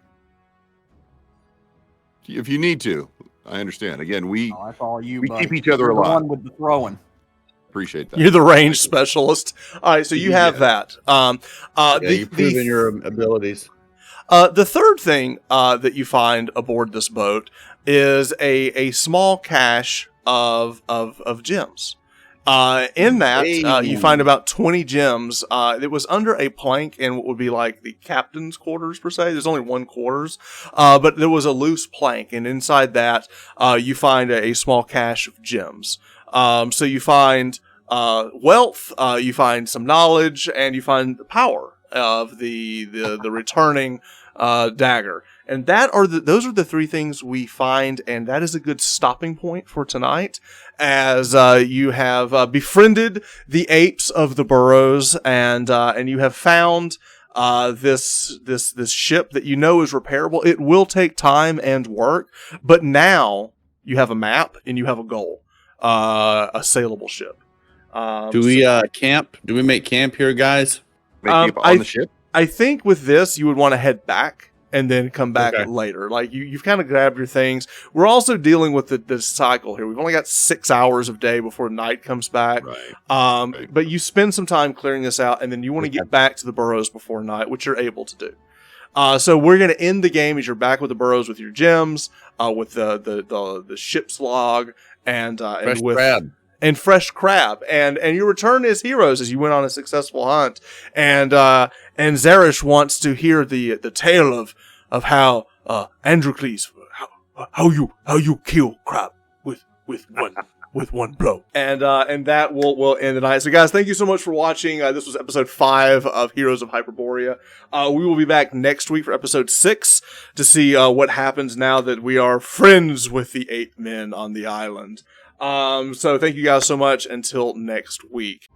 If you need to, I understand. Again, we Oh, that's all you. we buddy. keep each other You're the alive. one with the throwing. appreciate that. You're the range specialist. All right, so you have Yeah. that. Yeah, you've proven your abilities. The third thing that you find aboard this boat is a small cache of gems. In that, you find about 20 gems. It was under a plank in what would be like the captain's quarters, per se. There's only one quarters, but there was a loose plank, and inside that, you find a small cache of gems. So you find wealth, you find some knowledge, and you find the power of the returning dagger. And those are the 3 things we find, and that is a good stopping point for tonight, as you have befriended the apes of the Burrows, and you have found this ship that you know is repairable. It will take time and work, but now you have a map and you have a goal, a saleable ship. Do we camp? Do we make camp here, guys? Making up on the ship? I think with this, you would want to head back and then come back Okay. later. Like you've kind of grabbed your things. We're also dealing with the cycle here. We've only got 6 hours of day before night comes back. Right. But you spend some time clearing this out, and then you want to get back to the Burrows before night, which you're able to do. So we're going to end the game as you're back with the Burrows with your gems, with the ship's log, and Fresh with crab. and fresh crab, and you return as heroes as you went on a successful hunt, and Zerish wants to hear the tale of how Androcles, how you kill crab with with one blow. And that will end the night. So guys, thank you so much for watching. This was episode 5 of Heroes of Hyperborea. We will be back next week for episode 6 to see what happens now that we are friends with the 8 men on the island. So thank you guys so much. Until next week.